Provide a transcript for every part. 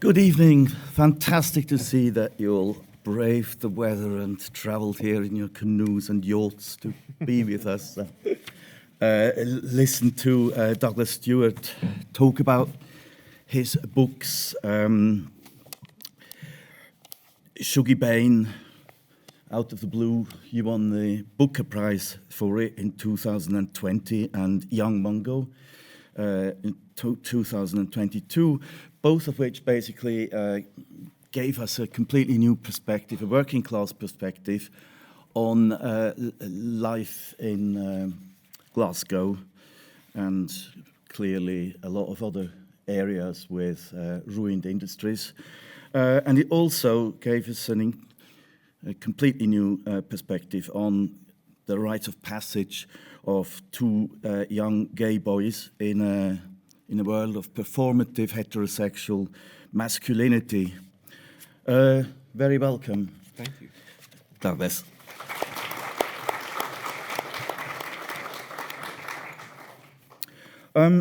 Good evening. Fantastic to see that you all braved the weather and travelled here in your canoes and yachts to be with us. Listen to Douglas Stuart talk about his books. Shuggie Bain, out of the blue, you won the Booker Prize for it in 2020, and Young Mungo in 2022, both of which basically gave us a completely new perspective, a working class perspective on life in Glasgow, and clearly a lot of other areas with ruined industries. And it also gave us a completely new perspective on the rites of passage of two young gay boys in a world of performative heterosexual masculinity. Very welcome. Thank you. Douglas.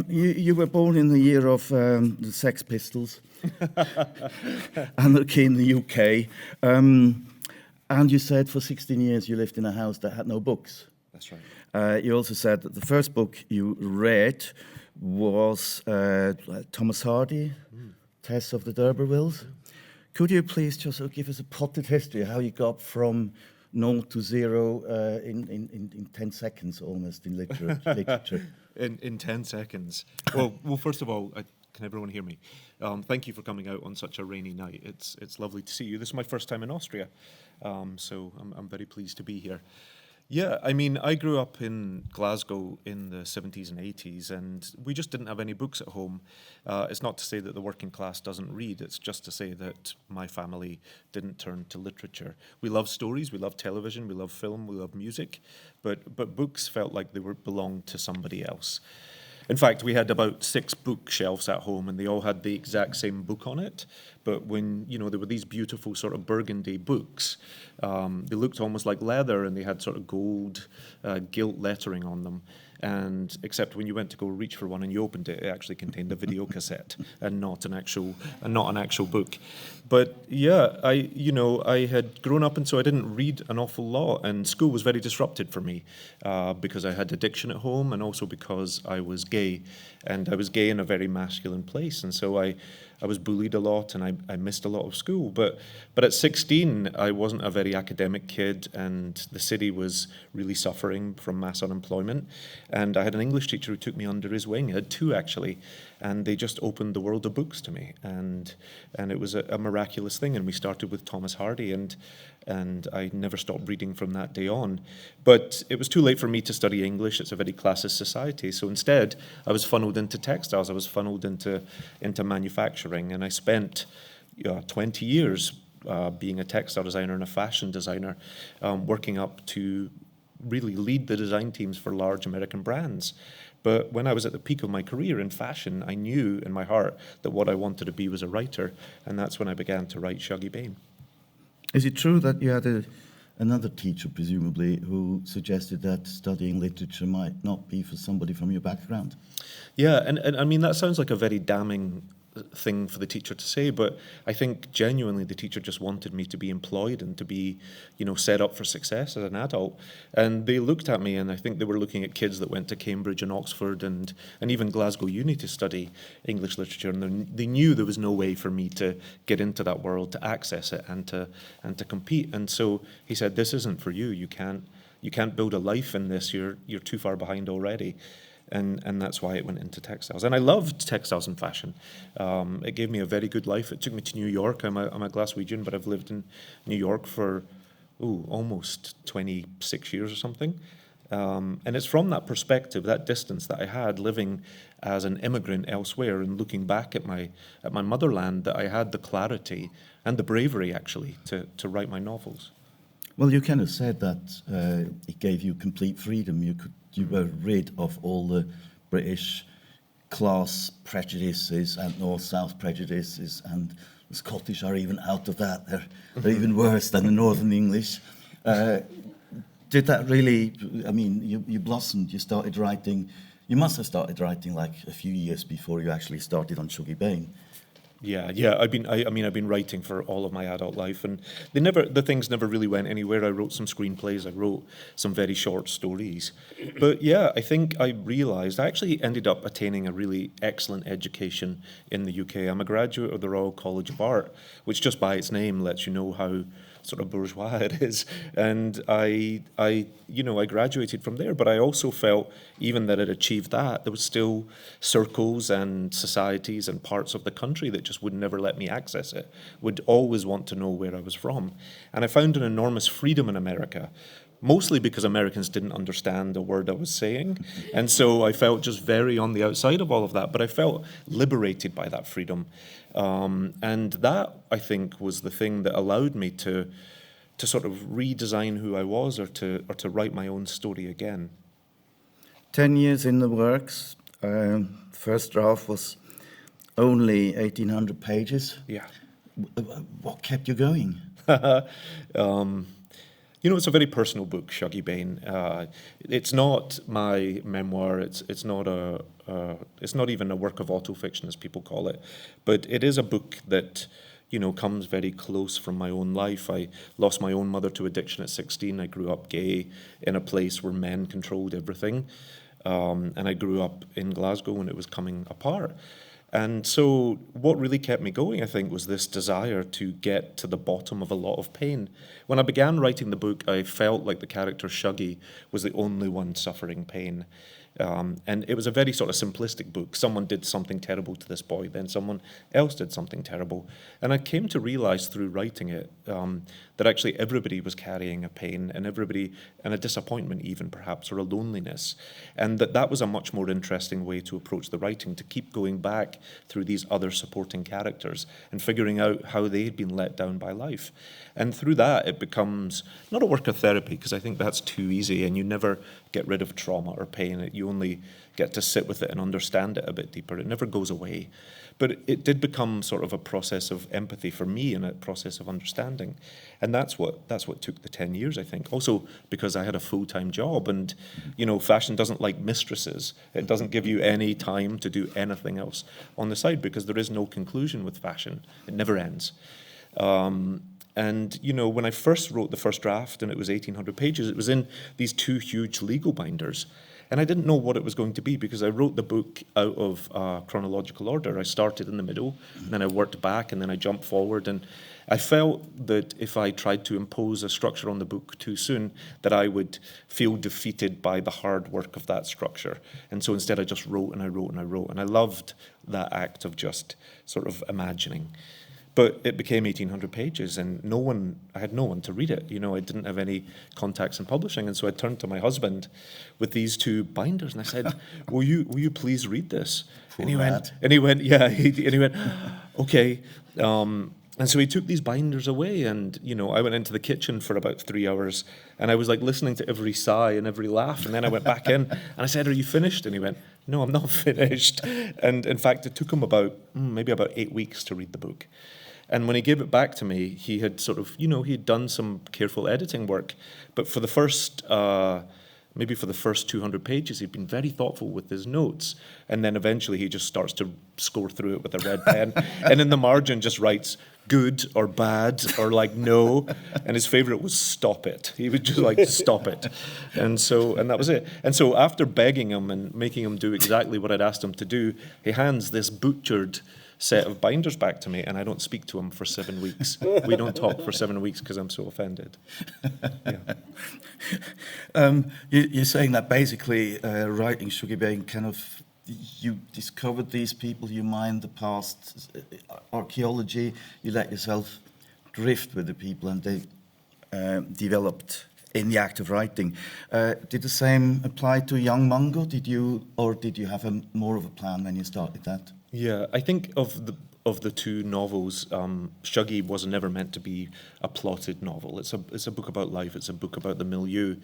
You were born in the year of the Sex Pistols, anarchy in the UK, and you said for 16 years you lived in a house that had no books. That's right. You also said that the first book you read was Thomas Hardy, Tess of the D'Urbervilles. Could you please just give us a potted history of how you got from 0 to 0 in 10 seconds almost in literature? In 10 seconds. Well, first of all, can everyone hear me? Thank you for coming out on such a rainy night. It's lovely to see you. This is my first time in Austria, so I'm very pleased to be here. Yeah, I mean, I grew up in Glasgow in the 70s and 80s, and we just didn't have any books at home. It's not to say that the working class doesn't read, it's just to say that my family didn't turn to literature. We love stories, we love television, we love film, we love music, but books felt like they belonged to somebody else. In fact, we had about 6 bookshelves at home, and they all had the exact same book on it. But when, there were these beautiful sort of burgundy books, they looked almost like leather, and they had sort of gold gilt lettering on them. And except when you went to go reach for one and you opened it, it actually contained a video cassette and not an actual book. But yeah, I had grown up, and so I didn't read an awful lot, and school was very disrupted for me because I had addiction at home, and also because I was gay, and I was gay in a very masculine place, and so I was bullied a lot, and I missed a lot of school. But at 16, I wasn't a very academic kid, and the city was really suffering from mass unemployment. And I had an English teacher who took me under his wing. I had 2 actually, and they just opened the world of books to me. And it was a miraculous thing. And we started with Thomas Hardy, and I never stopped reading from that day on. But it was too late for me to study English. It's a very classist society. So instead, I was funneled into textiles. I was funneled into manufacturing. And I spent 20 years being a textile designer and a fashion designer, working up to really lead the design teams for large American brands. But when I was at the peak of my career in fashion, I knew in my heart that what I wanted to be was a writer. And that's when I began to write Shuggie Bain. Is it true that you had another teacher, presumably, who suggested that studying literature might not be for somebody from your background? Yeah, and I mean, that sounds like a very damning thing for the teacher to say, but I think genuinely the teacher just wanted me to be employed and to be, set up for success as an adult. And they looked at me, and I think they were looking at kids that went to Cambridge and Oxford and even Glasgow Uni to study English literature, and they knew there was no way for me to get into that world, to access it, and to compete. And so he said, "This isn't for you. You can't build a life in this. You're too far behind already." And that's why it went into textiles. And I loved textiles and fashion. It gave me a very good life. It took me to New York. I'm a Glaswegian, but I've lived in New York for almost 26 years or something. And it's from that perspective, that distance that I had living as an immigrant elsewhere and looking back at my motherland, that I had the clarity and the bravery, actually, to write my novels. Well, you kind of said that it gave you complete freedom. You were rid of all the British class prejudices and North-South prejudices, and the Scottish are even out of that. They're even worse than the Northern English. Did that really, you blossomed, you started writing, you must have started writing like a few years before you actually started on Shuggie Bain. Yeah. I've been writing for all of my adult life, and the things never really went anywhere. I wrote some screenplays, I wrote some very short stories, but yeah, I think I realised I actually ended up attaining a really excellent education in the UK. I'm a graduate of the Royal College of Art, which just by its name lets you know how sort of bourgeois it is. And I graduated from there, but I also felt even that I'd achieved that, there was still circles and societies and parts of the country that just would never let me access it, would always want to know where I was from. And I found an enormous freedom in America, mostly because Americans didn't understand the word I was saying. And so I felt just very on the outside of all of that, but I felt liberated by that freedom. And that, I think, was the thing that allowed me to sort of redesign who I was, or to write my own story again. 10 years in the works. First draft was only 1,800 pages. Yeah. What kept you going? It's a very personal book, Shuggie Bain. It's not my memoir. It's not even a work of autofiction, as people call it. But it is a book that, comes very close from my own life. I lost my own mother to addiction at 16. I grew up gay in a place where men controlled everything. And I grew up in Glasgow when it was coming apart. And so what really kept me going, I think, was this desire to get to the bottom of a lot of pain. When I began writing the book, I felt like the character Shuggie was the only one suffering pain. And it was a very sort of simplistic book. Someone did something terrible to this boy, then someone else did something terrible. And I came to realize through writing it that actually everybody was carrying a pain, and a disappointment even perhaps, or a loneliness. And that was a much more interesting way to approach the writing, to keep going back through these other supporting characters and figuring out how they'd been let down by life. And through that, it becomes not a work of therapy, because I think that's too easy, and you never get rid of trauma or pain. You only get to sit with it and understand it a bit deeper. It never goes away. But it did become sort of a process of empathy for me, and a process of understanding. And that's what took the 10 years, I think. Also because I had a full-time job, and, fashion doesn't like mistresses. It doesn't give you any time to do anything else on the side, because there is no conclusion with fashion. It never ends. And, when I first wrote the first draft, and it was 1,800 pages, it was in these two huge legal binders. And I didn't know what it was going to be, because I wrote the book out of chronological order. I started in the middle, and then I worked back, and then I jumped forward. And I felt that if I tried to impose a structure on the book too soon, that I would feel defeated by the hard work of that structure. And so instead I just wrote and I wrote and I wrote. And I loved that act of just sort of imagining. But it became 1,800 pages, and I had no one to read it. I didn't have any contacts in publishing. And so I turned to my husband with these two binders, and I said, will you please read this? And he went, okay. And so he took these binders away, and, I went into the kitchen for about 3 hours, and I was like listening to every sigh and every laugh. And then I went back in, and I said, are you finished? And he went, no, I'm not finished. And in fact, it took him maybe about 8 weeks to read the book. And when he gave it back to me, he had sort of, he'd done some careful editing work. But for the first, maybe for the first 200 pages, he'd been very thoughtful with his notes. And then eventually he just starts to score through it with a red pen. And in the margin just writes good or bad or like no. And his favorite was stop it. He would just like stop it. And that was it. And so after begging him and making him do exactly what I'd asked him to do, he hands this butchered set of binders back to me, and I don't speak to him for 7 weeks. We don't talk for 7 weeks because I'm so offended. Yeah. You're saying that basically writing Shuggie Bain kind of, you discovered these people, you mined the past, archaeology, you let yourself drift with the people, and they developed in the act of writing. Did the same apply to Young Mungo? Did you have more of a plan when you started that? Yeah, I think of the two novels, Shuggie was never meant to be a plotted novel. It's a book about life. It's a book about the milieu,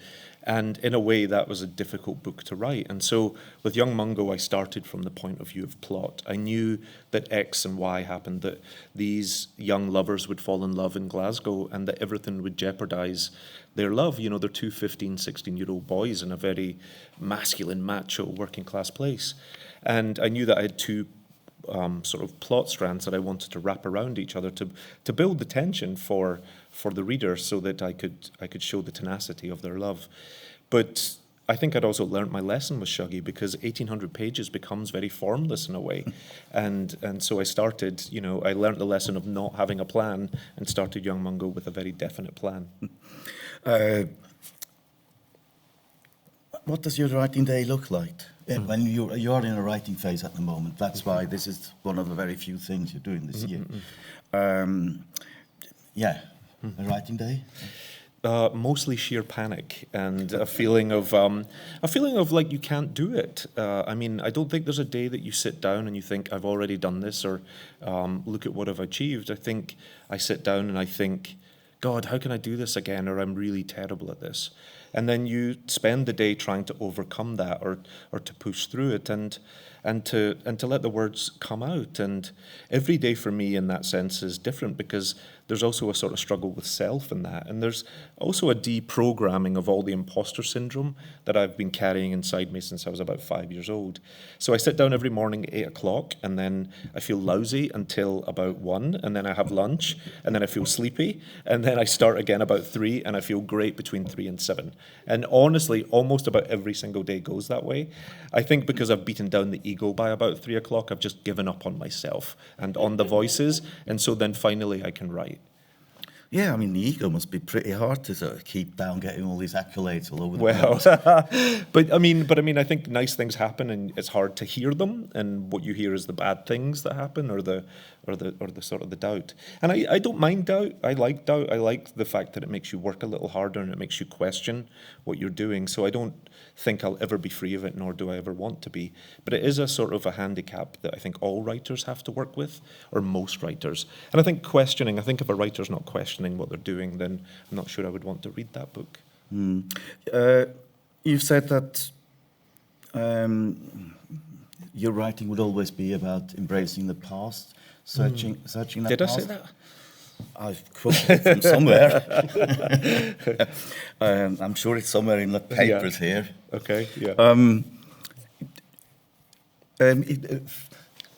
and in a way that was a difficult book to write. And so with Young Mungo, I started from the point of view of plot. I knew that X and Y happened, that these young lovers would fall in love in Glasgow, and that everything would jeopardize their love. They're two 15, 16-year-old boys in a very masculine, macho, working class place. And I knew that I had two sort of plot strands that I wanted to wrap around each other to build the tension for the reader, so that I could show the tenacity of their love. But I think I'd also learnt my lesson with Shuggie, because 1,800 pages becomes very formless in a way, and so I started. I learnt the lesson of not having a plan, and started Young Mungo with a very definite plan. What does your writing day look like? When you are in a writing phase at the moment, that's why this is one of the very few things you're doing this year. A writing day. Mostly sheer panic and a feeling of like you can't do it. I don't think there's a day that you sit down and you think I've already done this, or look at what I've achieved. I think I sit down and I think, God, how can I do this again? Or I'm really terrible at this. And then you spend the day trying to overcome that, or to push through it, and to let the words come out. And every day for me in that sense is different, because there's also a sort of struggle with self in that. And there's also a deprogramming of all the imposter syndrome that I've been carrying inside me since I was about 5 years old. So I sit down every morning at 8 o'clock, and then I feel lousy until about 1, and then I have lunch, and then I feel sleepy, and then I start again about 3, and I feel great between 3 and 7. And honestly, almost about every single day goes that way. I think because I've beaten down the ego by about 3 o'clock, I've just given up on myself and on the voices, and so then finally I can write. Yeah, the ego must be pretty hard to sort of keep down, getting all these accolades all over the place. But I think nice things happen, and it's hard to hear them, and what you hear is the bad things that happen, or the sort of the doubt. And I don't mind doubt. I like doubt. I like the fact that it makes you work a little harder, and it makes you question what you're doing. So I don't think I'll ever be free of it, nor do I ever want to be. But it is a sort of a handicap that I think all writers have to work with, or most writers. And I think if a writer's not questioning what they're doing, then I'm not sure I would want to read that book. You've said that your writing would always be about embracing the past, searching that past. Did I say that? I've quoted it from somewhere. I'm sure it's somewhere in the papers here. Okay, yeah.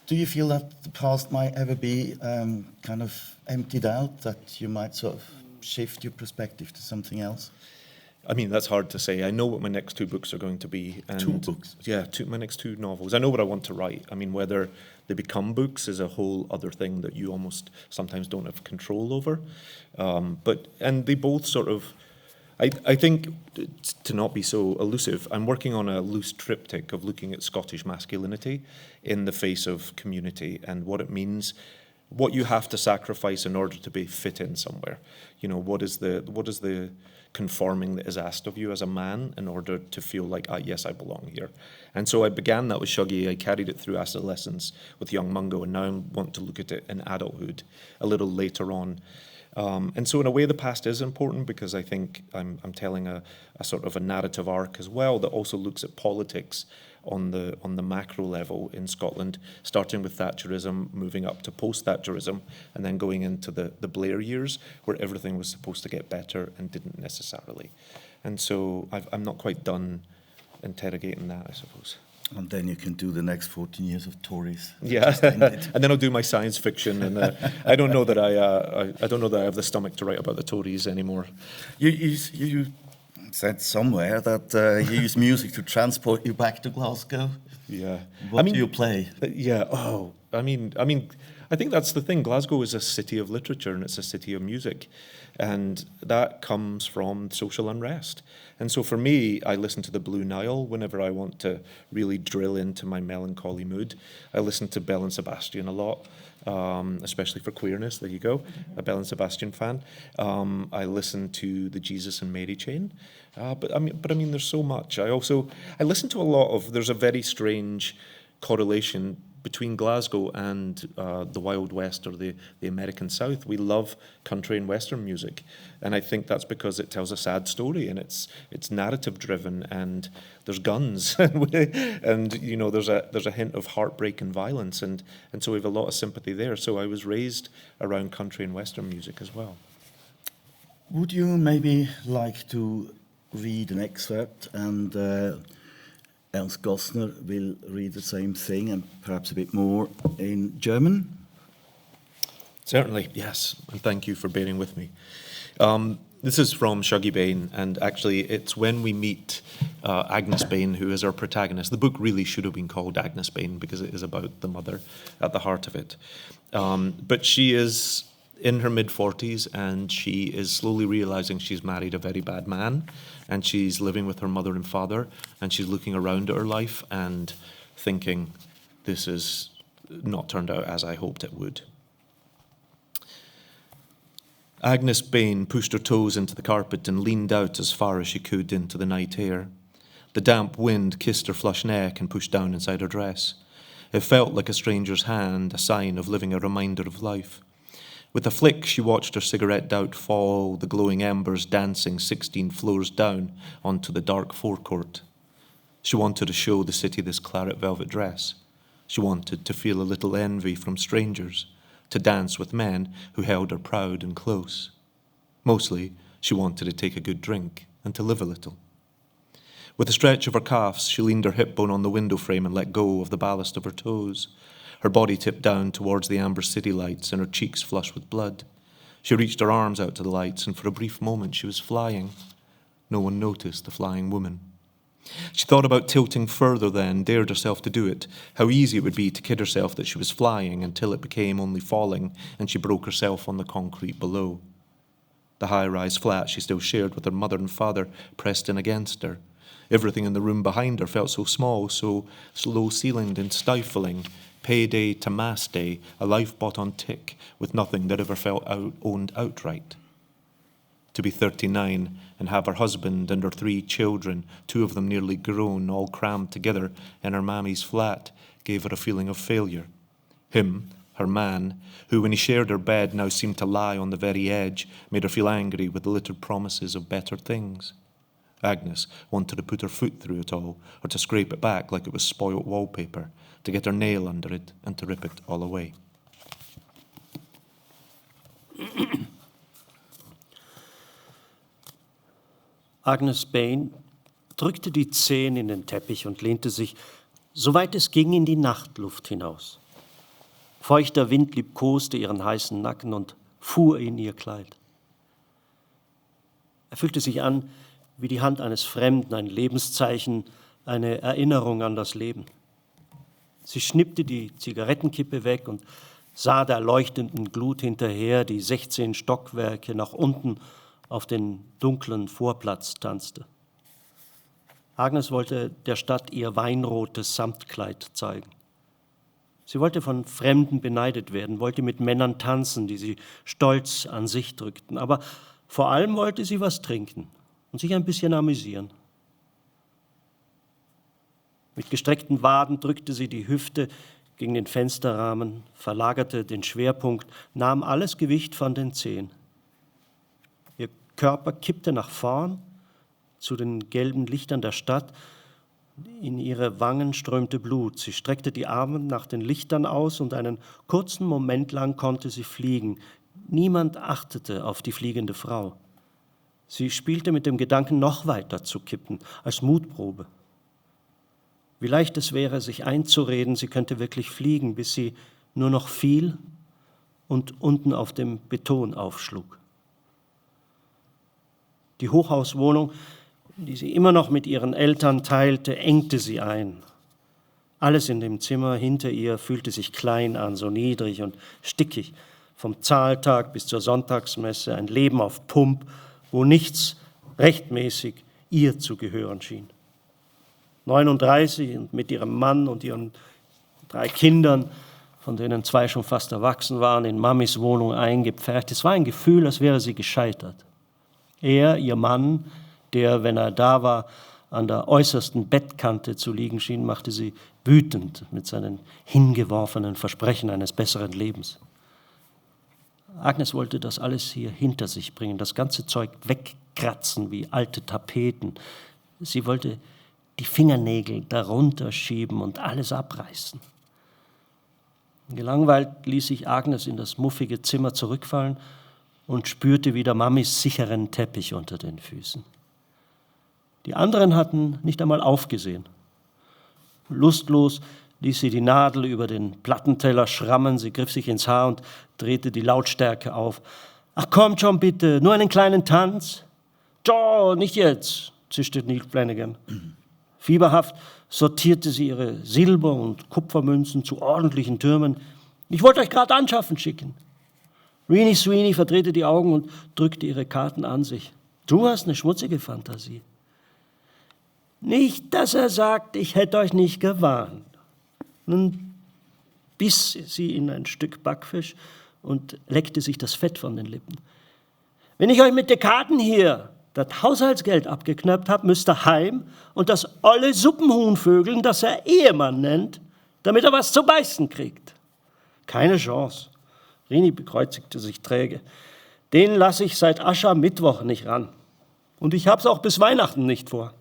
Do you feel that the past might ever be kind of emptied out, that you might sort of shift your perspective to something else? That's hard to say. I know what my next 2 books are going to be. And 2 books? Yeah, my next 2 novels. I know what I want to write. Whether they become books is a whole other thing that you almost sometimes don't have control over. And they both sort of, I think, to not be so elusive, I'm working on a loose triptych of looking at Scottish masculinity in the face of community, and what it means, what you have to sacrifice in order to be fit in somewhere. What is the conforming that is asked of you as a man in order to feel like, yes, I belong here. And so I began that with Shuggie. I carried it through adolescence with Young Mungo, and now I want to look at it in adulthood a little later on. And so in a way the past is important, because I think I'm telling a sort of a narrative arc as well that also looks at politics on the macro level in Scotland, starting with Thatcherism, moving up to post-Thatcherism, and then going into the Blair years, where everything was supposed to get better and didn't necessarily. And so I'm not quite done interrogating that, I suppose. And then you can do the next 14 years of Tories. Yeah, and then I'll do my science fiction, and I don't know that I have the stomach to write about the Tories anymore. You said somewhere that you use music to transport you back to Glasgow. Yeah. What do you play? Yeah. Oh, I think that's the thing. Glasgow is a city of literature, and it's a city of music, and that comes from social unrest. And so for me, I listen to the Blue Nile whenever I want to really drill into my melancholy mood. I listen to Belle and Sebastian a lot, especially for queerness. There you go, a Belle and Sebastian fan. I listen to the Jesus and Mary chain. But there's so much. I listen to a lot of. There's a very strange correlation between Glasgow and the Wild West, or the American South. We love country and Western music, and I think that's because it tells a sad story, and it's narrative driven, and there's guns, and there's a hint of heartbreak and violence, and so we have a lot of sympathy there. So I was raised around country and Western music as well. Would you maybe like to read an excerpt and Ernst Gossner will read the same thing and perhaps a bit more in German. Certainly, yes, and thank you for bearing with me. This is from Shuggie Bain, and actually it's when we meet Agnes Bain, who is our protagonist. The book really should have been called Agnes Bain because it is about the mother at the heart of it. But she is in her mid-40s and she is slowly realising she's married a very bad man and she's living with her mother and father and she's looking around at her life and thinking, this has not turned out as I hoped it would. Agnes Bain pushed her toes into the carpet and leaned out as far as she could into the night air. The damp wind kissed her flush neck and pushed down inside her dress. It felt like a stranger's hand, a sign of living, a reminder of life. With a flick, she watched her cigarette dout fall, the glowing embers dancing 16 floors down onto the dark forecourt. She wanted to show the city this claret velvet dress. She wanted to feel a little envy from strangers, to dance with men who held her proud and close. Mostly, she wanted to take a good drink and to live a little. With a stretch of her calves, she leaned her hip bone on the window frame and let go of the ballast of her toes. Her body tipped down towards the amber city lights and her cheeks flushed with blood. She reached her arms out to the lights and for a brief moment she was flying. No one noticed the flying woman. She thought about tilting further then, dared herself to do it, how easy it would be to kid herself that she was flying until it became only falling and she broke herself on the concrete below. The high-rise flat she still shared with her mother and father pressed in against her. Everything in the room behind her felt so small, so low-ceilinged and stifling. Payday to mass day, a life bought on tick, with nothing that ever felt owned outright. To be 39 and have her husband and her 3 children, 2 of them nearly grown, all crammed together in her mammy's flat, gave her a feeling of failure. Him, her man, who when he shared her bed now seemed to lie on the very edge, made her feel angry with the littered promises of better things. Agnes wanted to put her foot through it all, or to scrape it back like it was spoilt wallpaper, to get her nail under it and to rip it all away. Agnes Bain drückte die Zehen in den Teppich und lehnte sich, soweit es ging, in die Nachtluft hinaus. Feuchter Wind liebkoste ihren heißen Nacken und fuhr in ihr Kleid. Er fühlte sich an wie die Hand eines Fremden, ein Lebenszeichen, eine Erinnerung an das Leben. Sie schnippte die Zigarettenkippe weg und sah der leuchtenden Glut hinterher, die 16 Stockwerke nach unten auf den dunklen Vorplatz tanzte. Agnes wollte der Stadt ihr weinrotes Samtkleid zeigen. Sie wollte von Fremden beneidet werden, wollte mit Männern tanzen, die sie stolz an sich drückten. Aber vor allem wollte sie was trinken und sich ein bisschen amüsieren. Mit gestreckten Waden drückte sie die Hüfte gegen den Fensterrahmen, verlagerte den Schwerpunkt, nahm alles Gewicht von den Zehen. Ihr Körper kippte nach vorn zu den gelben Lichtern der Stadt. In ihre Wangen strömte Blut. Sie streckte die Arme nach den Lichtern aus und einen kurzen Moment lang konnte sie fliegen. Niemand achtete auf die fliegende Frau. Sie spielte mit dem Gedanken, noch weiter zu kippen, als Mutprobe. Wie leicht es wäre, sich einzureden, sie könnte wirklich fliegen, bis sie nur noch fiel und unten auf dem Beton aufschlug. Die Hochhauswohnung, die sie immer noch mit ihren Eltern teilte, engte sie ein. Alles in dem Zimmer hinter ihr fühlte sich klein an, so niedrig und stickig. Vom Zahltag bis zur Sonntagsmesse, ein Leben auf Pump, wo nichts rechtmäßig ihr zu gehören schien. 39 und mit ihrem Mann und ihren 3 Kindern, von denen 2 schon fast erwachsen waren, in Mammis Wohnung eingepfercht. Es war ein Gefühl, als wäre sie gescheitert. Er, ihr Mann, der, wenn er da war, an der äußersten Bettkante zu liegen schien, machte sie wütend mit seinen hingeworfenen Versprechen eines besseren Lebens. Agnes wollte das alles hier hinter sich bringen, das ganze Zeug wegkratzen wie alte Tapeten. Sie wollte die Fingernägel darunter schieben und alles abreißen. Gelangweilt ließ sich Agnes in das muffige Zimmer zurückfallen und spürte wieder Mammis sicheren Teppich unter den Füßen. Die anderen hatten nicht einmal aufgesehen. Lustlos ließ sie die Nadel über den Plattenteller schrammen, sie griff sich ins Haar und drehte die Lautstärke auf. »Ach, kommt schon bitte, nur einen kleinen Tanz?« »Joe, nicht jetzt«, zischte Neil Flanagan. Fieberhaft sortierte sie ihre Silber- und Kupfermünzen zu ordentlichen Türmen. »Ich wollte euch gerade anschaffen schicken.« Reenie Sweeney verdrehte die Augen und drückte ihre Karten an sich. »Du hast eine schmutzige Fantasie.« »Nicht, dass er sagt, ich hätte euch nicht gewarnt.« Nun biss sie in ein Stück Backfisch und leckte sich das Fett von den Lippen. »Wenn ich euch mit den Karten hier das Haushaltsgeld abgeknöpft habe, müsst ihr heim und das olle Suppenhuhn vögeln, das er Ehemann nennt, damit er was zu beißen kriegt.« »Keine Chance.« Rini bekreuzigte sich träge. »Den lasse ich seit Aschermittwoch nicht ran. Und ich hab's auch bis Weihnachten nicht vor.«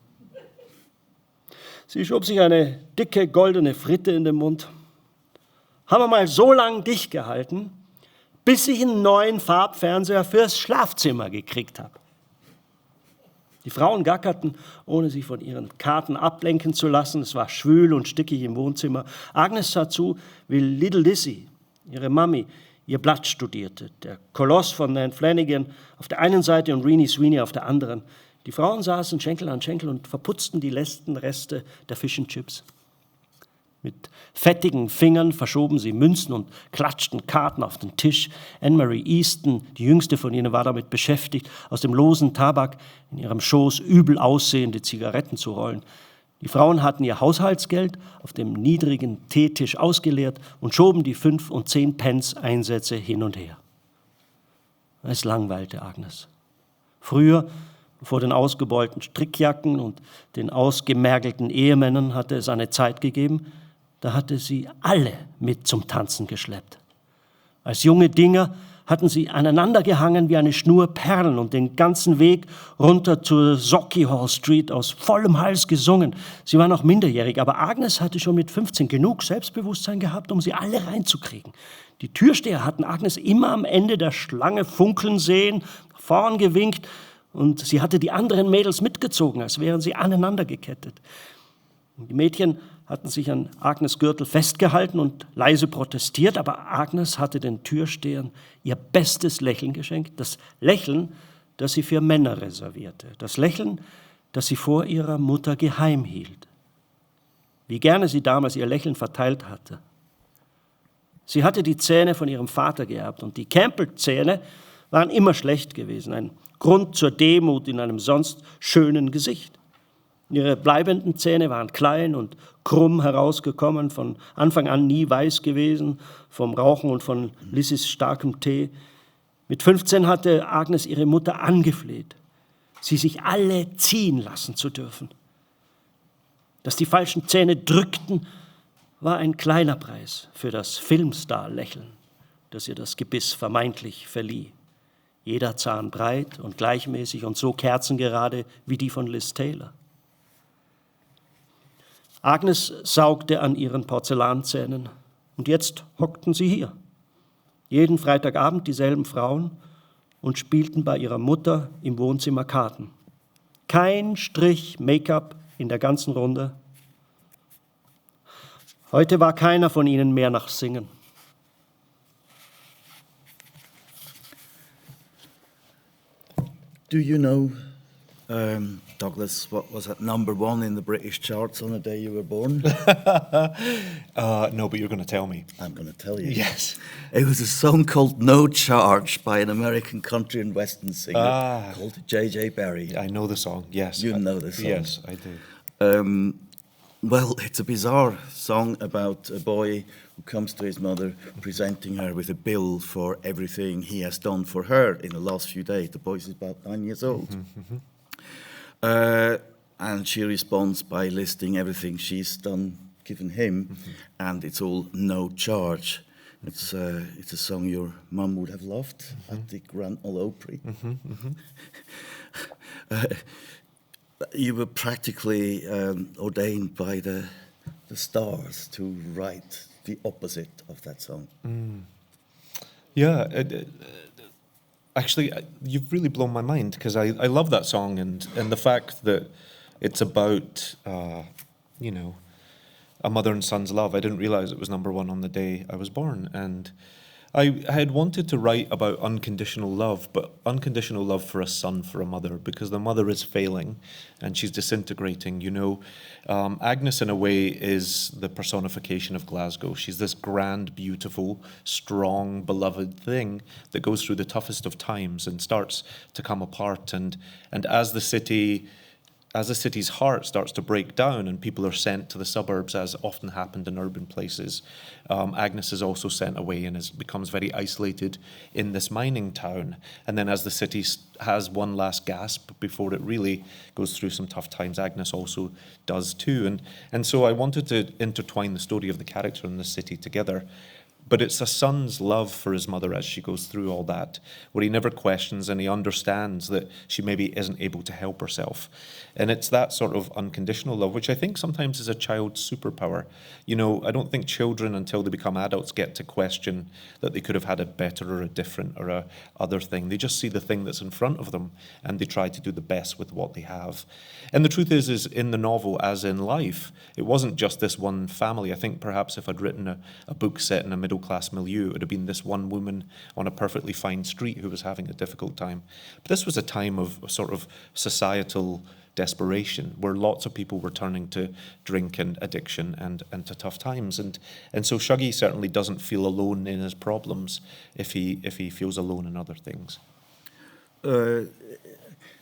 Sie schob sich eine dicke, goldene Fritte in den Mund. »Haben wir mal so lange dicht gehalten, bis ich einen neuen Farbfernseher fürs Schlafzimmer gekriegt habe.« Die Frauen gackerten, ohne sich von ihren Karten ablenken zu lassen. Es war schwül und stickig im Wohnzimmer. Agnes sah zu, wie Little Lizzie, ihre Mami, ihr Blatt studierte. Der Koloss von Nan Flanagan auf der einen Seite und Reenie Sweeney auf der anderen. Die Frauen saßen Schenkel an Schenkel und verputzten die letzten Reste der Fish and Chips. Mit fettigen Fingern verschoben sie Münzen und klatschten Karten auf den Tisch. Anne-Marie Easton, die jüngste von ihnen, war damit beschäftigt, aus dem losen Tabak in ihrem Schoß übel aussehende Zigaretten zu rollen. Die Frauen hatten ihr Haushaltsgeld auf dem niedrigen Teetisch ausgeleert und schoben die 5 und 10 Pence Einsätze hin und her. Es langweilte Agnes. Früher, vor den ausgebeulten Strickjacken und den ausgemergelten Ehemännern, hatte es eine Zeit gegeben, da hatte sie alle mit zum Tanzen geschleppt. Als junge Dinger hatten sie aneinander gehangen wie eine Schnur Perlen und den ganzen Weg runter zur Socky Hall Street aus vollem Hals gesungen. Sie war noch minderjährig, aber Agnes hatte schon mit 15 genug Selbstbewusstsein gehabt, um sie alle reinzukriegen. Die Türsteher hatten Agnes immer am Ende der Schlange funkeln sehen, vorn gewinkt, und sie hatte die anderen Mädels mitgezogen, als wären sie aneinander gekettet. Die Mädchen hatten sich an Agnes Gürtel festgehalten und leise protestiert, aber Agnes hatte den Türstehern ihr bestes Lächeln geschenkt, das Lächeln, das sie für Männer reservierte, das Lächeln, das sie vor ihrer Mutter geheim hielt. Wie gerne sie damals ihr Lächeln verteilt hatte. Sie hatte die Zähne von ihrem Vater geerbt und die Campbell-Zähne waren immer schlecht gewesen, ein Grund zur Demut in einem sonst schönen Gesicht. Ihre bleibenden Zähne waren klein und krumm herausgekommen, von Anfang an nie weiß gewesen, vom Rauchen und von Lissys starkem Tee. Mit 15 hatte Agnes ihre Mutter angefleht, sie sich alle ziehen lassen zu dürfen. Dass die falschen Zähne drückten, war ein kleiner Preis für das Filmstar-Lächeln, das ihr das Gebiss vermeintlich verlieh. Jeder Zahn breit und gleichmäßig und so kerzengerade wie die von Liz Taylor. Agnes saugte an ihren Porzellanzähnen und jetzt hockten sie hier. Jeden Freitagabend dieselben Frauen und spielten bei ihrer Mutter im Wohnzimmer Karten. Kein Strich Make-up in der ganzen Runde. Heute war keiner von ihnen mehr nach Singen. Do you know, Douglas, what was at #1 in the British charts on the day you were born? No, but you're going to tell me. I'm going to tell you. Yes. It was a song called No Charge by an American country and western singer called J.J. Berry. I know the song, yes. You know the song. Yes, I do. Well, it's a bizarre song about a boy who comes to his mother presenting her with a bill for everything he has done for her in the last few days. The boy is about 9 years old. And she responds by listing everything she's done, given him, and it's all no charge. It's a song your mum would have loved at the Grand Ole Opry. You were practically ordained by the stars to write the opposite of that song. Yeah, actually, you've really blown my mind because I love that song and the fact that it's about, A Mother and Son's Love. I didn't realize it was #1 on the day I was born. And I had wanted to write about unconditional love, but unconditional love for a son, for a mother, because the mother is failing and she's disintegrating. Agnes, in a way, is the personification of Glasgow. She's this grand, beautiful, strong, beloved thing that goes through the toughest of times and starts to come apart. And as the city's heart starts to break down and people are sent to the suburbs, as often happened in urban places, Agnes is also sent away and becomes very isolated in this mining town. And then as the city has one last gasp before it really goes through some tough times, Agnes also does too. And so I wanted to intertwine the story of the character and the city together. But it's a son's love for his mother as she goes through all that, where he never questions and he understands that she maybe isn't able to help herself. And it's that sort of unconditional love, which I think sometimes is a child's superpower. I don't think children, until they become adults, get to question that they could have had a better or a different or a other thing. They just see the thing that's in front of them and they try to do the best with what they have. And the truth is in the novel, as in life, it wasn't just this one family. I think perhaps if I'd written a book set in a middle-class milieu, it would have been this one woman on a perfectly fine street who was having a difficult time. But this was a time of sort of societal desperation, where lots of people were turning to drink and addiction and to tough times. And so Shuggie certainly doesn't feel alone in his problems if he feels alone in other things.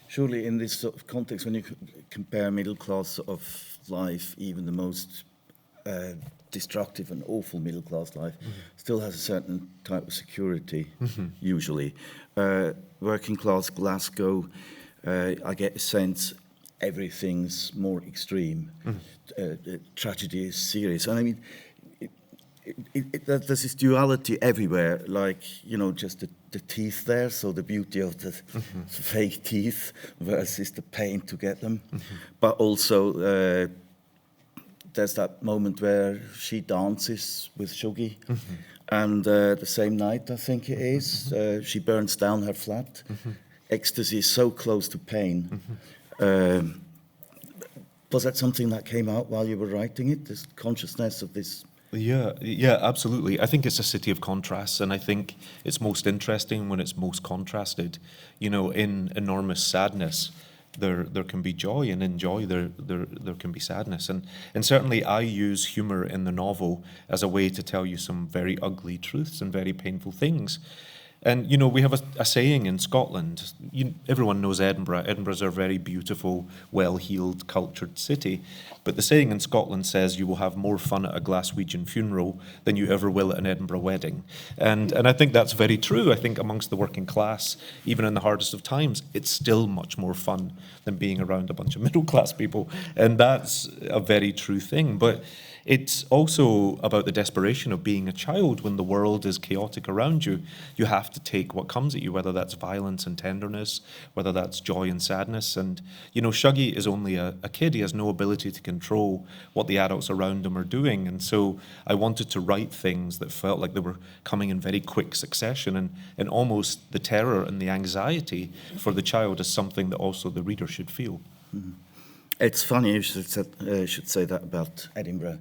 Surely in this sort of context, when you compare middle class of life, even the most destructive and awful middle class life, still has a certain type of security, usually. Working class Glasgow, I get a sense everything's more extreme. Tragedy is serious. And I mean, there's this duality everywhere, like, just the teeth there, so the beauty of the fake teeth versus the pain to get them. But also, there's that moment where she dances with Shuggie, and the same night, I think it is, she burns down her flat. Ecstasy is so close to pain. Was that something that came out while you were writing it, this consciousness of this? Yeah, absolutely. I think it's a city of contrasts, and I think it's most interesting when it's most contrasted. In enormous sadness, there can be joy, and in joy there can be sadness. And certainly I use humour in the novel as a way to tell you some very ugly truths and very painful things. And, we have a saying in Scotland. Everyone knows Edinburgh. Edinburgh's a very beautiful, well-heeled, cultured city. But the saying in Scotland says you will have more fun at a Glaswegian funeral than you ever will at an Edinburgh wedding. And I think that's very true. I think amongst the working class, even in the hardest of times, it's still much more fun than being around a bunch of middle-class people. And that's a very true thing. But it's also about the desperation of being a child when the world is chaotic around you. You have to take what comes at you, whether that's violence and tenderness, whether that's joy and sadness. And, Shuggie is only a kid. He has no ability to control what the adults around him are doing. And so I wanted to write things that felt like they were coming in very quick succession, and almost the terror and the anxiety for the child is something that also the reader should feel. It's funny you should say that about Edinburgh.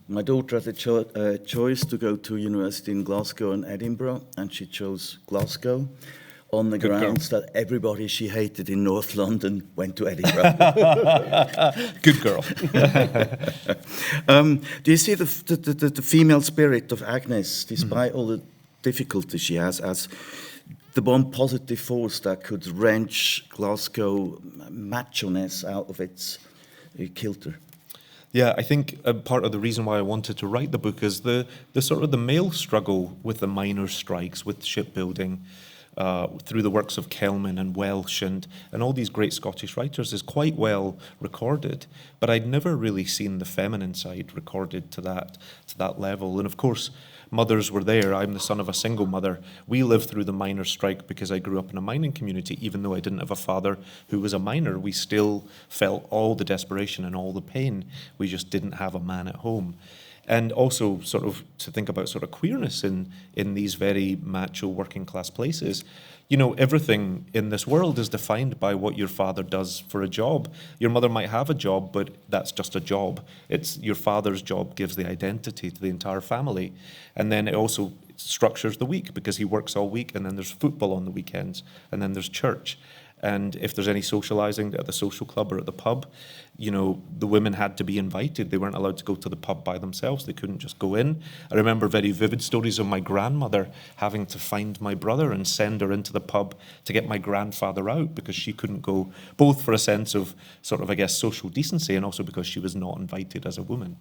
My daughter had a choice to go to university in Glasgow and Edinburgh, and she chose Glasgow on the grounds that everybody she hated in North London went to Edinburgh. Good girl. Do you see the female spirit of Agnes, despite all the difficulties she has, as the one positive force that could wrench Glasgow macho-ness out of its kilter? Yeah, I think part of the reason why I wanted to write the book is the sort of the male struggle with the miners' strikes, with shipbuilding, through the works of Kelman and Welsh and all these great Scottish writers is quite well recorded. But I'd never really seen the feminine side recorded to that level. And of course, mothers were there. I'm the son of a single mother. We lived through the miners' strike because I grew up in a mining community. Even though I didn't have a father who was a miner, we still felt all the desperation and all the pain. We just didn't have a man at home. And also sort of to think about sort of queerness in these very macho working class places. You know, everything in this world is defined by what your father does for a job. Your mother might have a job, but that's just a job. It's your father's job gives the identity to the entire family. And then it also structures the week because he works all week, and then there's football on the weekends, and then there's church. And if there's any socializing at the social club or at the pub, you know, the women had to be invited. They weren't allowed to go to the pub by themselves. They couldn't just go in. I remember very vivid stories of my grandmother having to find my brother and send her into the pub to get my grandfather out because she couldn't go, both for a sense of sort of, I guess, social decency and also because she was not invited as a woman.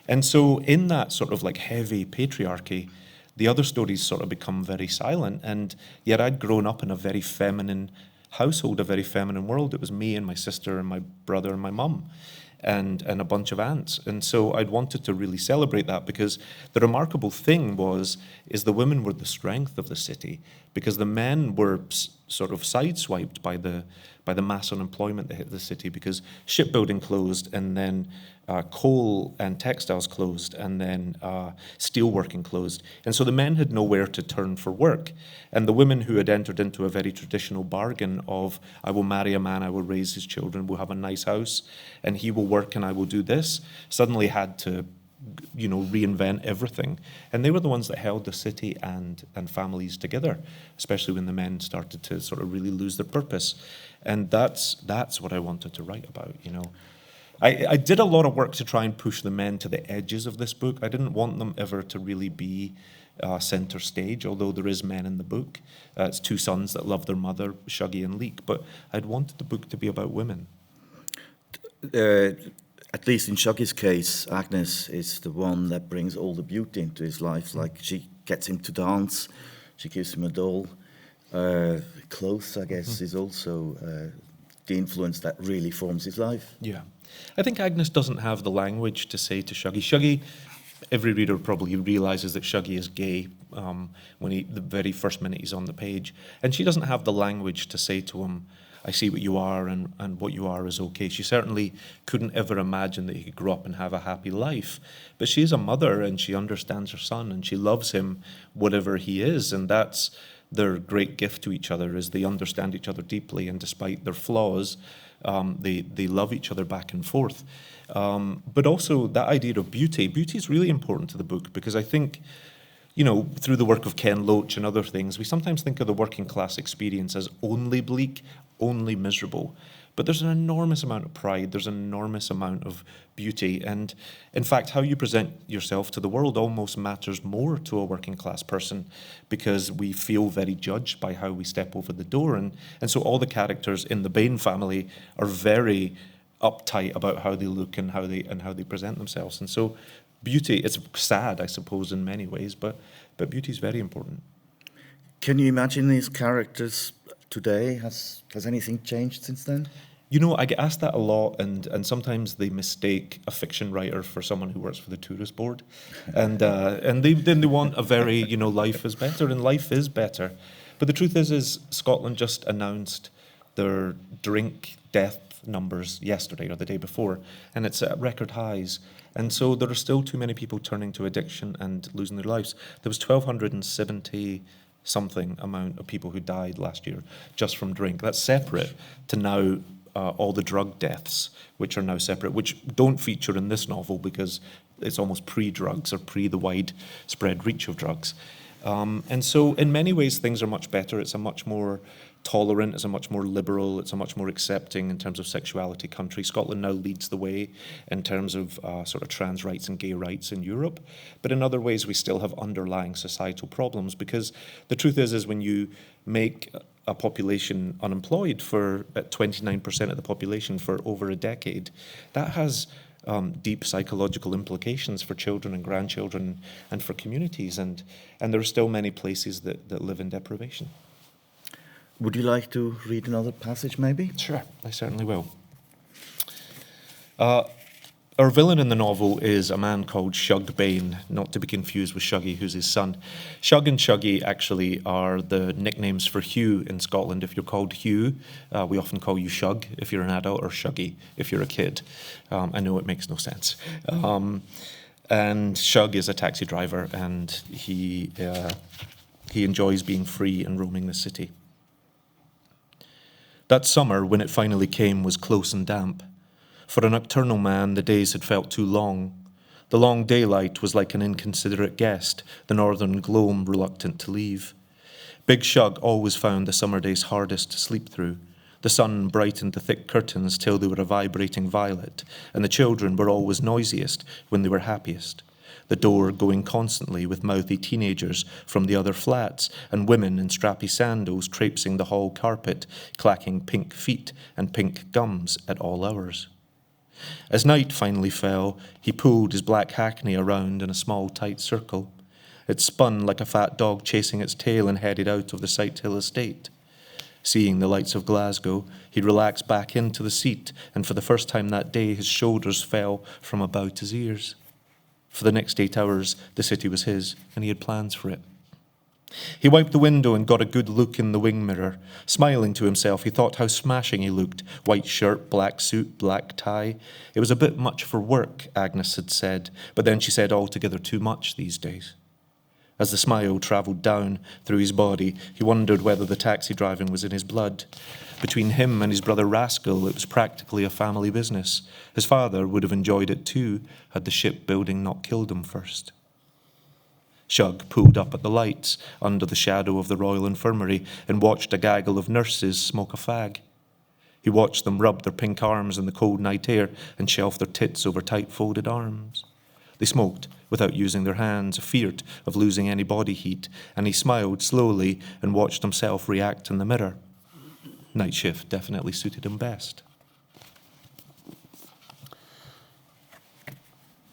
And so in that sort of like heavy patriarchy, the other stories sort of become very silent. And yet I'd grown up in a very feminine household, a very feminine world. It was me and my sister and my brother and my mum and a bunch of aunts. And so I'd wanted to really celebrate that because the remarkable thing is the women were the strength of the city because the men were sort of sideswiped by the mass unemployment that hit the city because shipbuilding closed and then coal and textiles closed and then steelworking closed. And so the men had nowhere to turn for work. And the women who had entered into a very traditional bargain of, I will marry a man, I will raise his children, we'll have a nice house, and he will work and I will do this, suddenly had to, you know, reinvent everything. And they were the ones that held the city and families together, especially when the men started to sort of really lose their purpose. And that's what I wanted to write about, you know. I did a lot of work to try and push the men to the edges of this book. I didn't want them ever to really be center stage, although there is men in the book. It's two sons that love their mother, Shuggie and Leek, but I'd wanted the book to be about women. At least in Shuggie's case, Agnes is the one that brings all the beauty into his life. Like she gets him to dance, she gives him a doll. Clothes, I guess, is also the influence that really forms his life. Yeah. I think Agnes doesn't have the language to say to Shuggie. Shuggie, every reader probably realises that Shuggie is gay when the very first minute he's on the page. And she doesn't have the language to say to him, I see what you are and what you are is okay. She certainly couldn't ever imagine that he could grow up and have a happy life. But she is a mother and she understands her son and she loves him whatever he is. And that's their great gift to each other, is they understand each other deeply, and despite their flaws, they love each other back and forth. But also that idea of beauty is really important to the book, because I think, you know, through the work of Ken Loach and other things, we sometimes think of the working class experience as only bleak, only miserable. But there's an enormous amount of pride, there's an enormous amount of beauty, and in fact, how you present yourself to the world almost matters more to a working class person, because we feel very judged by how we step over the door, and so all the characters in the Bain family are very uptight about how they look and how they present themselves. And so beauty, it's sad, I suppose, in many ways, but beauty is very important. Can you imagine these characters today? Has anything changed since then? You know, I get asked that a lot, and sometimes they mistake a fiction writer for someone who works for the tourist board, and they want a very, you know, life is better, and life is better. But the truth is Scotland just announced their drink death numbers yesterday or the day before, and it's at record highs. And so there are still too many people turning to addiction and losing their lives. There was 1,270 something amount of people who died last year just from drink. That's separate to now all the drug deaths, which are now separate, which don't feature in this novel because it's almost pre-drugs or pre the widespread reach of drugs. And so in many ways things are much better. It's a much more tolerant, it's a much more liberal, it's a much more accepting in terms of sexuality country. Scotland now leads the way in terms of sort of trans rights and gay rights in Europe. But in other ways we still have underlying societal problems, because the truth is when you make a population unemployed for 29% of the population for over a decade, that has deep psychological implications for children and grandchildren and for communities, and there are still many places that live in deprivation. Would you like to read another passage, maybe? Sure, I certainly will. Our villain in the novel is a man called Shug Bain, not to be confused with Shuggie, who's his son. Shug and Shuggie actually are the nicknames for Hugh in Scotland. If you're called Hugh, we often call you Shug if you're an adult, or Shuggie if you're a kid. I know it makes no sense. And Shug is a taxi driver, and he enjoys being free and roaming the city. That summer, when it finally came, was close and damp. For a nocturnal man, the days had felt too long. The long daylight was like an inconsiderate guest, the northern gloam reluctant to leave. Big Shug always found the summer days hardest to sleep through. The sun brightened the thick curtains till they were a vibrating violet, and the children were always noisiest when they were happiest. The door going constantly with mouthy teenagers from the other flats, and women in strappy sandals traipsing the hall carpet, clacking pink feet and pink gums at all hours. As night finally fell, he pulled his black hackney around in a small tight circle. It spun like a fat dog chasing its tail and headed out of the Sighthill estate. Seeing the lights of Glasgow, he relaxed back into the seat, and for the first time that day his shoulders fell from about his ears. For the next 8 hours, the city was his, and he had plans for it. He wiped the window and got a good look in the wing mirror. Smiling to himself, he thought how smashing he looked. White shirt, black suit, black tie. It was a bit much for work, Agnes had said, but then she said altogether too much these days. As the smile travelled down through his body, he wondered whether the taxi driving was in his blood. Between him and his brother Rascal, it was practically a family business. His father would have enjoyed it too, had the shipbuilding not killed him first. Shug pulled up at the lights under the shadow of the Royal Infirmary and watched a gaggle of nurses smoke a fag. He watched them rub their pink arms in the cold night air and shelf their tits over tight folded arms. They smoked without using their hands, feared of losing any body heat, and he smiled slowly and watched himself react in the mirror. Night shift definitely suited him best.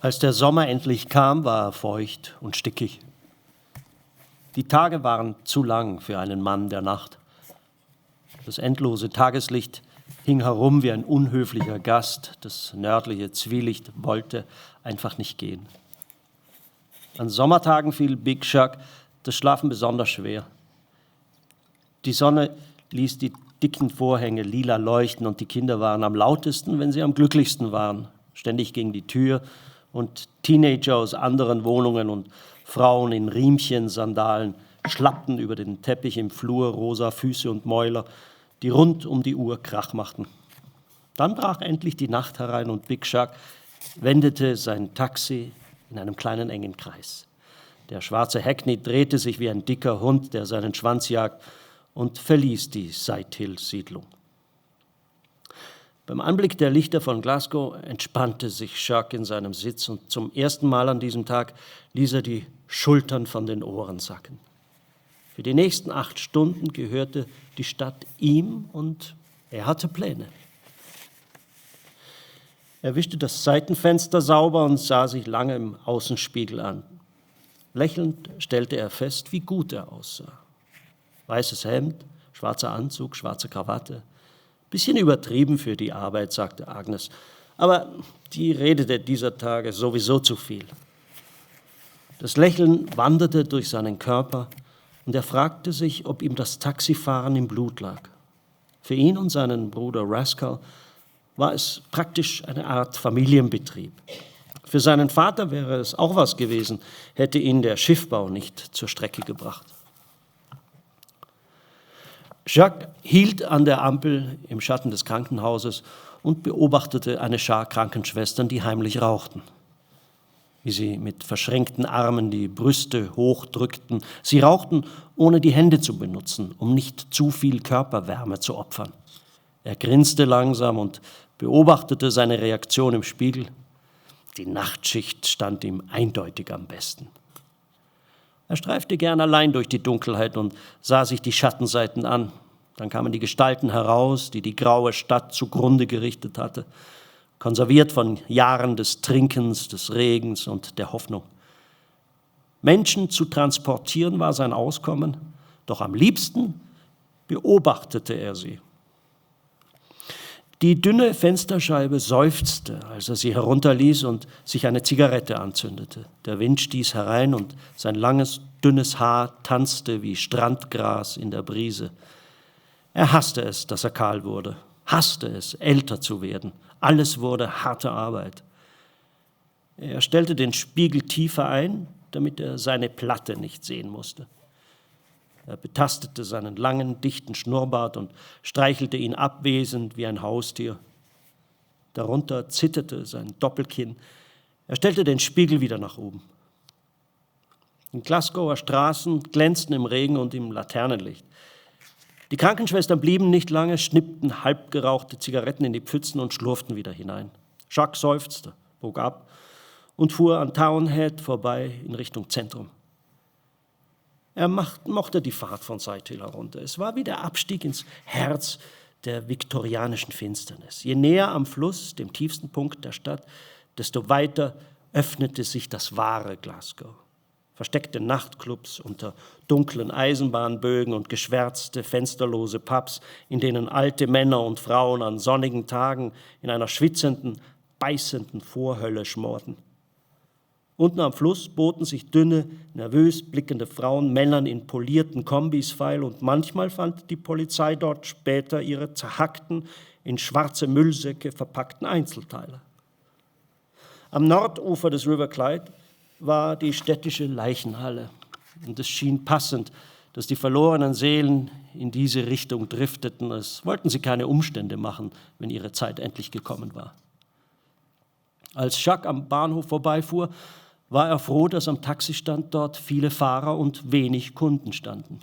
Als der Sommer endlich kam, war er feucht und stickig. Die Tage waren zu lang für einen Mann der Nacht. Das endlose Tageslicht hing herum wie ein unhöflicher Gast. Das nördliche Zwielicht wollte einfach nicht gehen. An Sommertagen fiel Big Shug das Schlafen besonders schwer. Die Sonne ließ die dicken Vorhänge lila leuchten und die Kinder waren am lautesten, wenn sie am glücklichsten waren. Ständig gegen die Tür und Teenager aus anderen Wohnungen und Frauen in Riemchen, Sandalen schlappten über den Teppich im Flur, rosa Füße und Mäuler, die rund um die Uhr Krach machten. Dann brach endlich die Nacht herein und Big Shug wendete sein Taxi in einem kleinen engen Kreis. Der schwarze Hackney drehte sich wie ein dicker Hund, der seinen Schwanz jagt, und verließ die Sighthill-Siedlung. Beim Anblick der Lichter von Glasgow entspannte sich Shug in seinem Sitz und zum ersten Mal an diesem Tag ließ er die Schultern von den Ohren sacken. Für die nächsten 8 Stunden gehörte die Stadt ihm und er hatte Pläne. Er wischte das Seitenfenster sauber und sah sich lange im Außenspiegel an. Lächelnd stellte er fest, wie gut er aussah. Weißes Hemd, schwarzer Anzug, schwarze Krawatte. Bisschen übertrieben für die Arbeit, sagte Agnes, aber die redete dieser Tage sowieso zu viel. Das Lächeln wanderte durch seinen Körper und er fragte sich, ob ihm das Taxifahren im Blut lag. Für ihn und seinen Bruder Rascal war es praktisch eine Art Familienbetrieb. Für seinen Vater wäre es auch was gewesen, hätte ihn der Schiffbau nicht zur Strecke gebracht. Jacques hielt an der Ampel im Schatten des Krankenhauses und beobachtete eine Schar Krankenschwestern, die heimlich rauchten. Wie sie mit verschränkten Armen die Brüste hochdrückten. Sie rauchten, ohne die Hände zu benutzen, um nicht zu viel Körperwärme zu opfern. Er grinste langsam und beobachtete seine Reaktion im Spiegel. Die Nachtschicht stand ihm eindeutig am besten. Er streifte gern allein durch die Dunkelheit und sah sich die Schattenseiten an. Dann kamen die Gestalten heraus, die die graue Stadt zugrunde gerichtet hatte, konserviert von Jahren des Trinkens, des Regens und der Hoffnung. Menschen zu transportieren war sein Auskommen, doch am liebsten beobachtete er sie. Die dünne Fensterscheibe seufzte, als er sie herunterließ und sich eine Zigarette anzündete. Der Wind stieß herein und sein langes, dünnes Haar tanzte wie Strandgras in der Brise. Er hasste es, dass er kahl wurde, hasste es, älter zu werden. Alles wurde harte Arbeit. Er stellte den Spiegel tiefer ein, damit er seine Platte nicht sehen musste. Er betastete seinen langen, dichten Schnurrbart und streichelte ihn abwesend wie ein Haustier. Darunter zitterte sein Doppelkinn. Er stellte den Spiegel wieder nach oben. Die Glasgower Straßen glänzten im Regen und im Laternenlicht. Die Krankenschwestern blieben nicht lange, schnippten halbgerauchte Zigaretten in die Pfützen und schlurften wieder hinein. Jacques seufzte, bog ab und fuhr an Townhead vorbei in Richtung Zentrum. Er mochte die Fahrt von Sighthill herunter. Es war wie der Abstieg ins Herz der viktorianischen Finsternis. Je näher am Fluss, dem tiefsten Punkt der Stadt, desto weiter öffnete sich das wahre Glasgow. Versteckte Nachtclubs unter dunklen Eisenbahnbögen und geschwärzte, fensterlose Pubs, in denen alte Männer und Frauen an sonnigen Tagen in einer schwitzenden, beißenden Vorhölle schmorten. Unten am Fluss boten sich dünne, nervös blickende Frauen Männern in polierten Kombis feil und manchmal fand die Polizei dort später ihre zerhackten, in schwarze Müllsäcke verpackten Einzelteile. Am Nordufer des River Clyde war die städtische Leichenhalle und es schien passend, dass die verlorenen Seelen in diese Richtung drifteten, als wollten sie keine Umstände machen, wenn ihre Zeit endlich gekommen war. Als Jacques am Bahnhof vorbeifuhr, war er froh, dass am Taxistand dort viele Fahrer und wenig Kunden standen.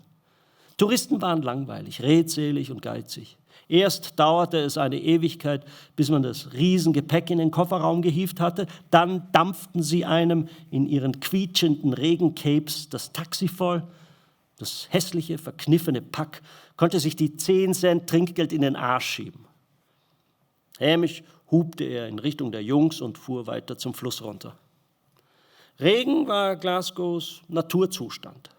Touristen waren langweilig, redselig und geizig. Erst dauerte es eine Ewigkeit, bis man das Riesengepäck in den Kofferraum gehievt hatte, dann dampften sie einem in ihren quietschenden Regencapes das Taxi voll. Das hässliche, verkniffene Pack konnte sich die 10 Cent Trinkgeld in den Arsch schieben. Hämisch hupte er in Richtung der Jungs und fuhr weiter zum Fluss runter. Regen war Glasgows Naturzustand.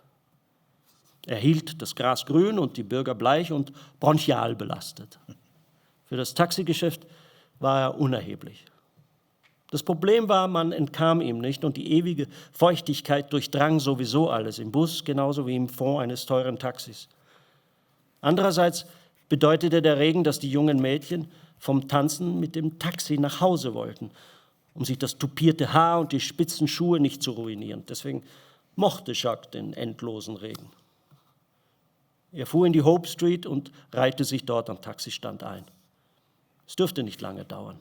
Er hielt das Gras grün und die Bürger bleich und bronchial belastet. Für das Taxigeschäft war er unerheblich. Das Problem war, man entkam ihm nicht und die ewige Feuchtigkeit durchdrang sowieso alles, im Bus genauso wie im Fond eines teuren Taxis. Andererseits bedeutete der Regen, dass die jungen Mädchen vom Tanzen mit dem Taxi nach Hause wollten, um sich das tupierte Haar und die spitzen Schuhe nicht zu ruinieren. Deswegen mochte Jacques den endlosen Regen. Er fuhr in die Hope Street und reihte sich dort am Taxistand ein. Es dürfte nicht lange dauern.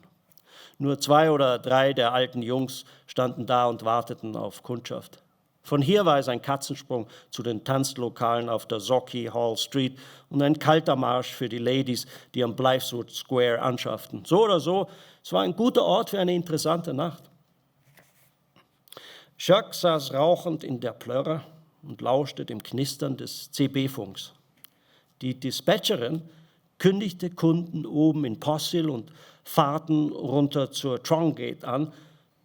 Nur 2 oder 3 der alten Jungs standen da und warteten auf Kundschaft. Von hier war es ein Katzensprung zu den Tanzlokalen auf der Zockey Hall Street und ein kalter Marsch für die Ladies, die am Blythewood Square anschafften. So oder so, es war ein guter Ort für eine interessante Nacht. Jacques saß rauchend in der Plörre und lauschte dem Knistern des CB-Funks. Die Dispatcherin kündigte Kunden oben in Possil und Fahrten runter zur Trongate an.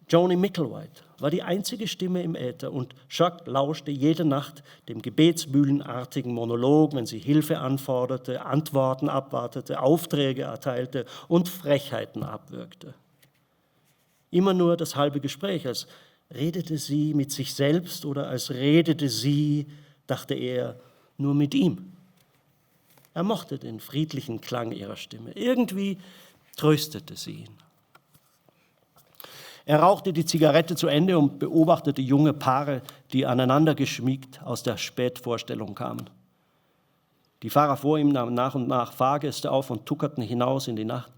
Joni Micklewhite war die einzige Stimme im Äther und Jacques lauschte jede Nacht dem gebetsmühlenartigen Monolog, wenn sie Hilfe anforderte, Antworten abwartete, Aufträge erteilte und Frechheiten abwürgte. Immer nur das halbe Gespräch, als redete sie mit sich selbst oder als redete sie, dachte er, nur mit ihm. Er mochte den friedlichen Klang ihrer Stimme. Irgendwie tröstete sie ihn. Er rauchte die Zigarette zu Ende und beobachtete junge Paare, die aneinander geschmiegt aus der Spätvorstellung kamen. Die Fahrer vor ihm nahmen nach und nach Fahrgäste auf und tuckerten hinaus in die Nacht.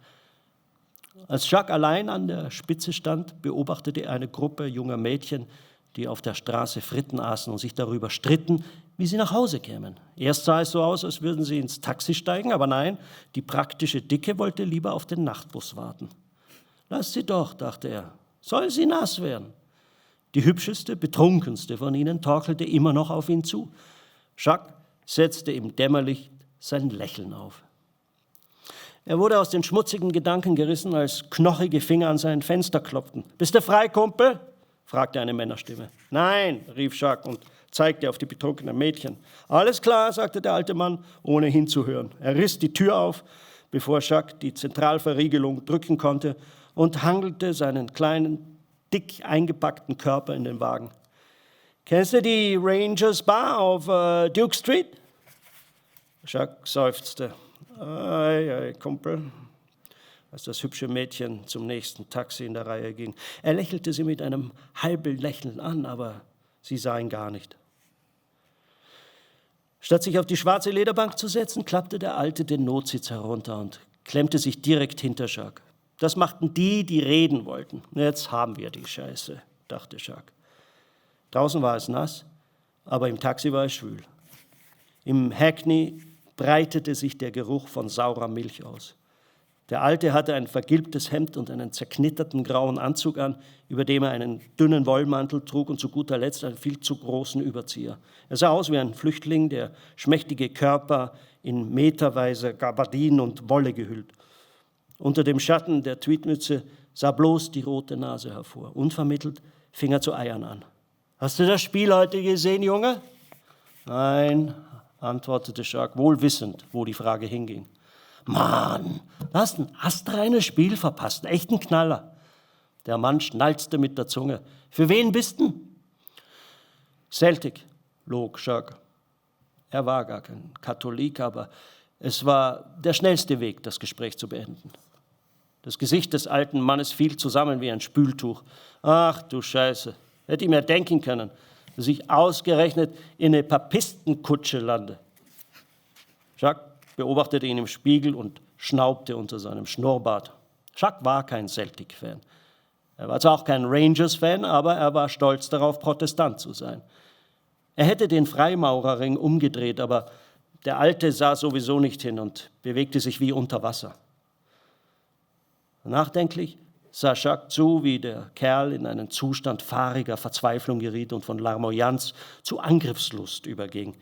Als Jacques allein an der Spitze stand, beobachtete er eine Gruppe junger Mädchen, die auf der Straße Fritten aßen und sich darüber stritten, wie sie nach Hause kämen. Erst sah es so aus, als würden sie ins Taxi steigen, aber nein, die praktische Dicke wollte lieber auf den Nachtbus warten. Lass sie doch, dachte er, soll sie nass werden. Die hübscheste, betrunkenste von ihnen torkelte immer noch auf ihn zu. Jacques setzte im Dämmerlicht sein Lächeln auf. Er wurde aus den schmutzigen Gedanken gerissen, als knochige Finger an sein Fenster klopften. »Bist du frei, Kumpel?« fragte eine Männerstimme. »Nein«, rief Jacques und zeigte auf die betrunkenen Mädchen. »Alles klar«, sagte der alte Mann, ohne hinzuhören. Er riss die Tür auf, bevor Jacques die Zentralverriegelung drücken konnte und hangelte seinen kleinen, dick eingepackten Körper in den Wagen. »Kennst du die Rangers Bar auf Duke Street?« Jacques seufzte. »Ei, Kumpel.« als das hübsche Mädchen zum nächsten Taxi in der Reihe ging. Er lächelte sie mit einem halben Lächeln an, aber sie sah ihn gar nicht. Statt sich auf die schwarze Lederbank zu setzen, klappte der Alte den Notsitz herunter und klemmte sich direkt hinter Jacques. Das machten die, die reden wollten. Jetzt haben wir die Scheiße, dachte Jacques. Draußen war es nass, aber im Taxi war es schwül. Im Hackney breitete sich der Geruch von saurer Milch aus. Der Alte hatte ein vergilbtes Hemd und einen zerknitterten grauen Anzug an, über dem er einen dünnen Wollmantel trug und zu guter Letzt einen viel zu großen Überzieher. Er sah aus wie ein Flüchtling, der schmächtige Körper in meterweise Gabardinen und Wolle gehüllt. Unter dem Schatten der Tweedmütze sah bloß die rote Nase hervor. Unvermittelt fing er zu eiern an. »Hast du das Spiel heute gesehen, Junge?« »Nein«, antwortete Jacques, wohl wissend, wo die Frage hinging. »Mann, du hast ein astreines Spiel verpasst, einen echten Knaller.« Der Mann schnalzte mit der Zunge. »Für wen bist du?« »Celtic«, log Jacques. Er war gar kein Katholik, aber es war der schnellste Weg, das Gespräch zu beenden. Das Gesicht des alten Mannes fiel zusammen wie ein Spültuch. »Ach du Scheiße, hätte ich mir denken können, dass ich ausgerechnet in eine Papistenkutsche lande.« Jacques beobachtete ihn im Spiegel und schnaubte unter seinem Schnurrbart. Jacques war kein Celtic-Fan. Er war zwar auch kein Rangers-Fan, aber er war stolz darauf, Protestant zu sein. Er hätte den Freimaurerring umgedreht, aber der Alte sah sowieso nicht hin und bewegte sich wie unter Wasser. Nachdenklich sah Jacques zu, wie der Kerl in einen Zustand fahriger Verzweiflung geriet und von Larmoyanz zu Angriffslust überging.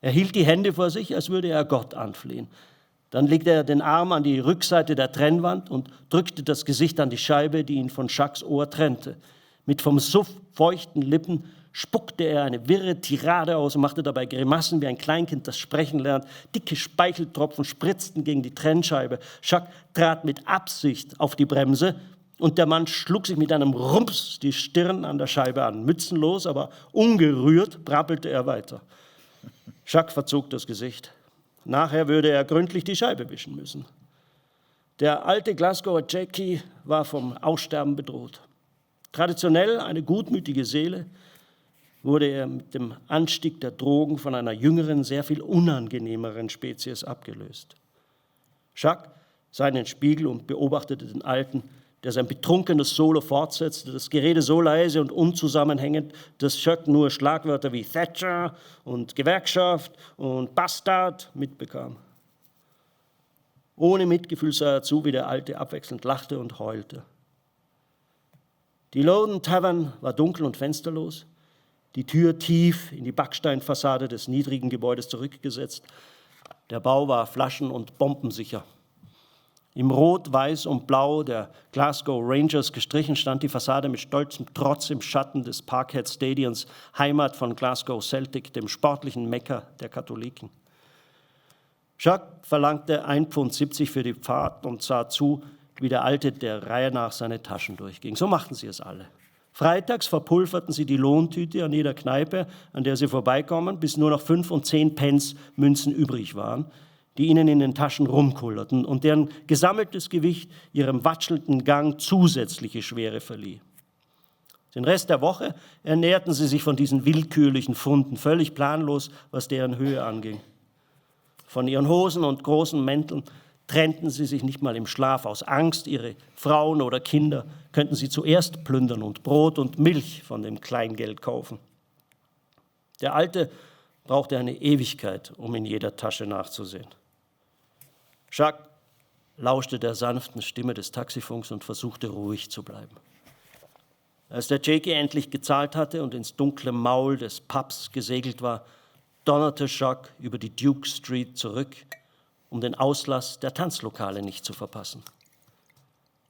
Er hielt die Hände vor sich, als würde er Gott anflehen. Dann legte er den Arm an die Rückseite der Trennwand und drückte das Gesicht an die Scheibe, die ihn von Jacques Ohr trennte. Mit vom Suff feuchten Lippen spuckte er eine wirre Tirade aus und machte dabei Grimassen wie ein Kleinkind, das sprechen lernt. Dicke Speicheltropfen spritzten gegen die Trennscheibe. Jacques trat mit Absicht auf die Bremse und der Mann schlug sich mit einem Rumps die Stirn an der Scheibe an. Mützenlos, aber ungerührt brabbelte er weiter. Jacques verzog das Gesicht. Nachher würde er gründlich die Scheibe wischen müssen. Der alte Glasgower Jackie war vom Aussterben bedroht. Traditionell eine gutmütige Seele, wurde er mit dem Anstieg der Drogen von einer jüngeren, sehr viel unangenehmeren Spezies abgelöst. Jacques sah in den Spiegel und beobachtete den Alten, der sein betrunkenes Solo fortsetzte, das Gerede so leise und unzusammenhängend, dass Jacques nur Schlagwörter wie Thatcher und Gewerkschaft und Bastard mitbekam. Ohne Mitgefühl sah er zu, wie der Alte abwechselnd lachte und heulte. Die Loden Tavern war dunkel und fensterlos, die Tür tief in die Backsteinfassade des niedrigen Gebäudes zurückgesetzt. Der Bau war flaschen- und bombensicher. Im Rot, Weiß und Blau der Glasgow Rangers gestrichen stand die Fassade mit stolzem Trotz im Schatten des Parkhead Stadions, Heimat von Glasgow Celtic, dem sportlichen Mekka der Katholiken. Jacques verlangte 1,70 Pfund für die Fahrt und sah zu, wie der Alte der Reihe nach seine Taschen durchging. So machten sie es alle. Freitags verpulverten sie die Lohntüte an jeder Kneipe, an der sie vorbeikommen, bis nur noch 5 und 10 Pence Münzen übrig waren, die ihnen in den Taschen rumkullerten und deren gesammeltes Gewicht ihrem watschelnden Gang zusätzliche Schwere verlieh. Den Rest der Woche ernährten sie sich von diesen willkürlichen Funden, völlig planlos, was deren Höhe anging. Von ihren Hosen und großen Mänteln trennten sie sich nicht mal im Schlaf. Aus Angst, ihre Frauen oder Kinder könnten sie zuerst plündern und Brot und Milch von dem Kleingeld kaufen. Der Alte brauchte eine Ewigkeit, um in jeder Tasche nachzusehen. Jacques lauschte der sanften Stimme des Taxifunks und versuchte ruhig zu bleiben. Als der Jakey endlich gezahlt hatte und ins dunkle Maul des Pubs gesegelt war, donnerte Jacques über die Duke Street zurück, um den Auslass der Tanzlokale nicht zu verpassen.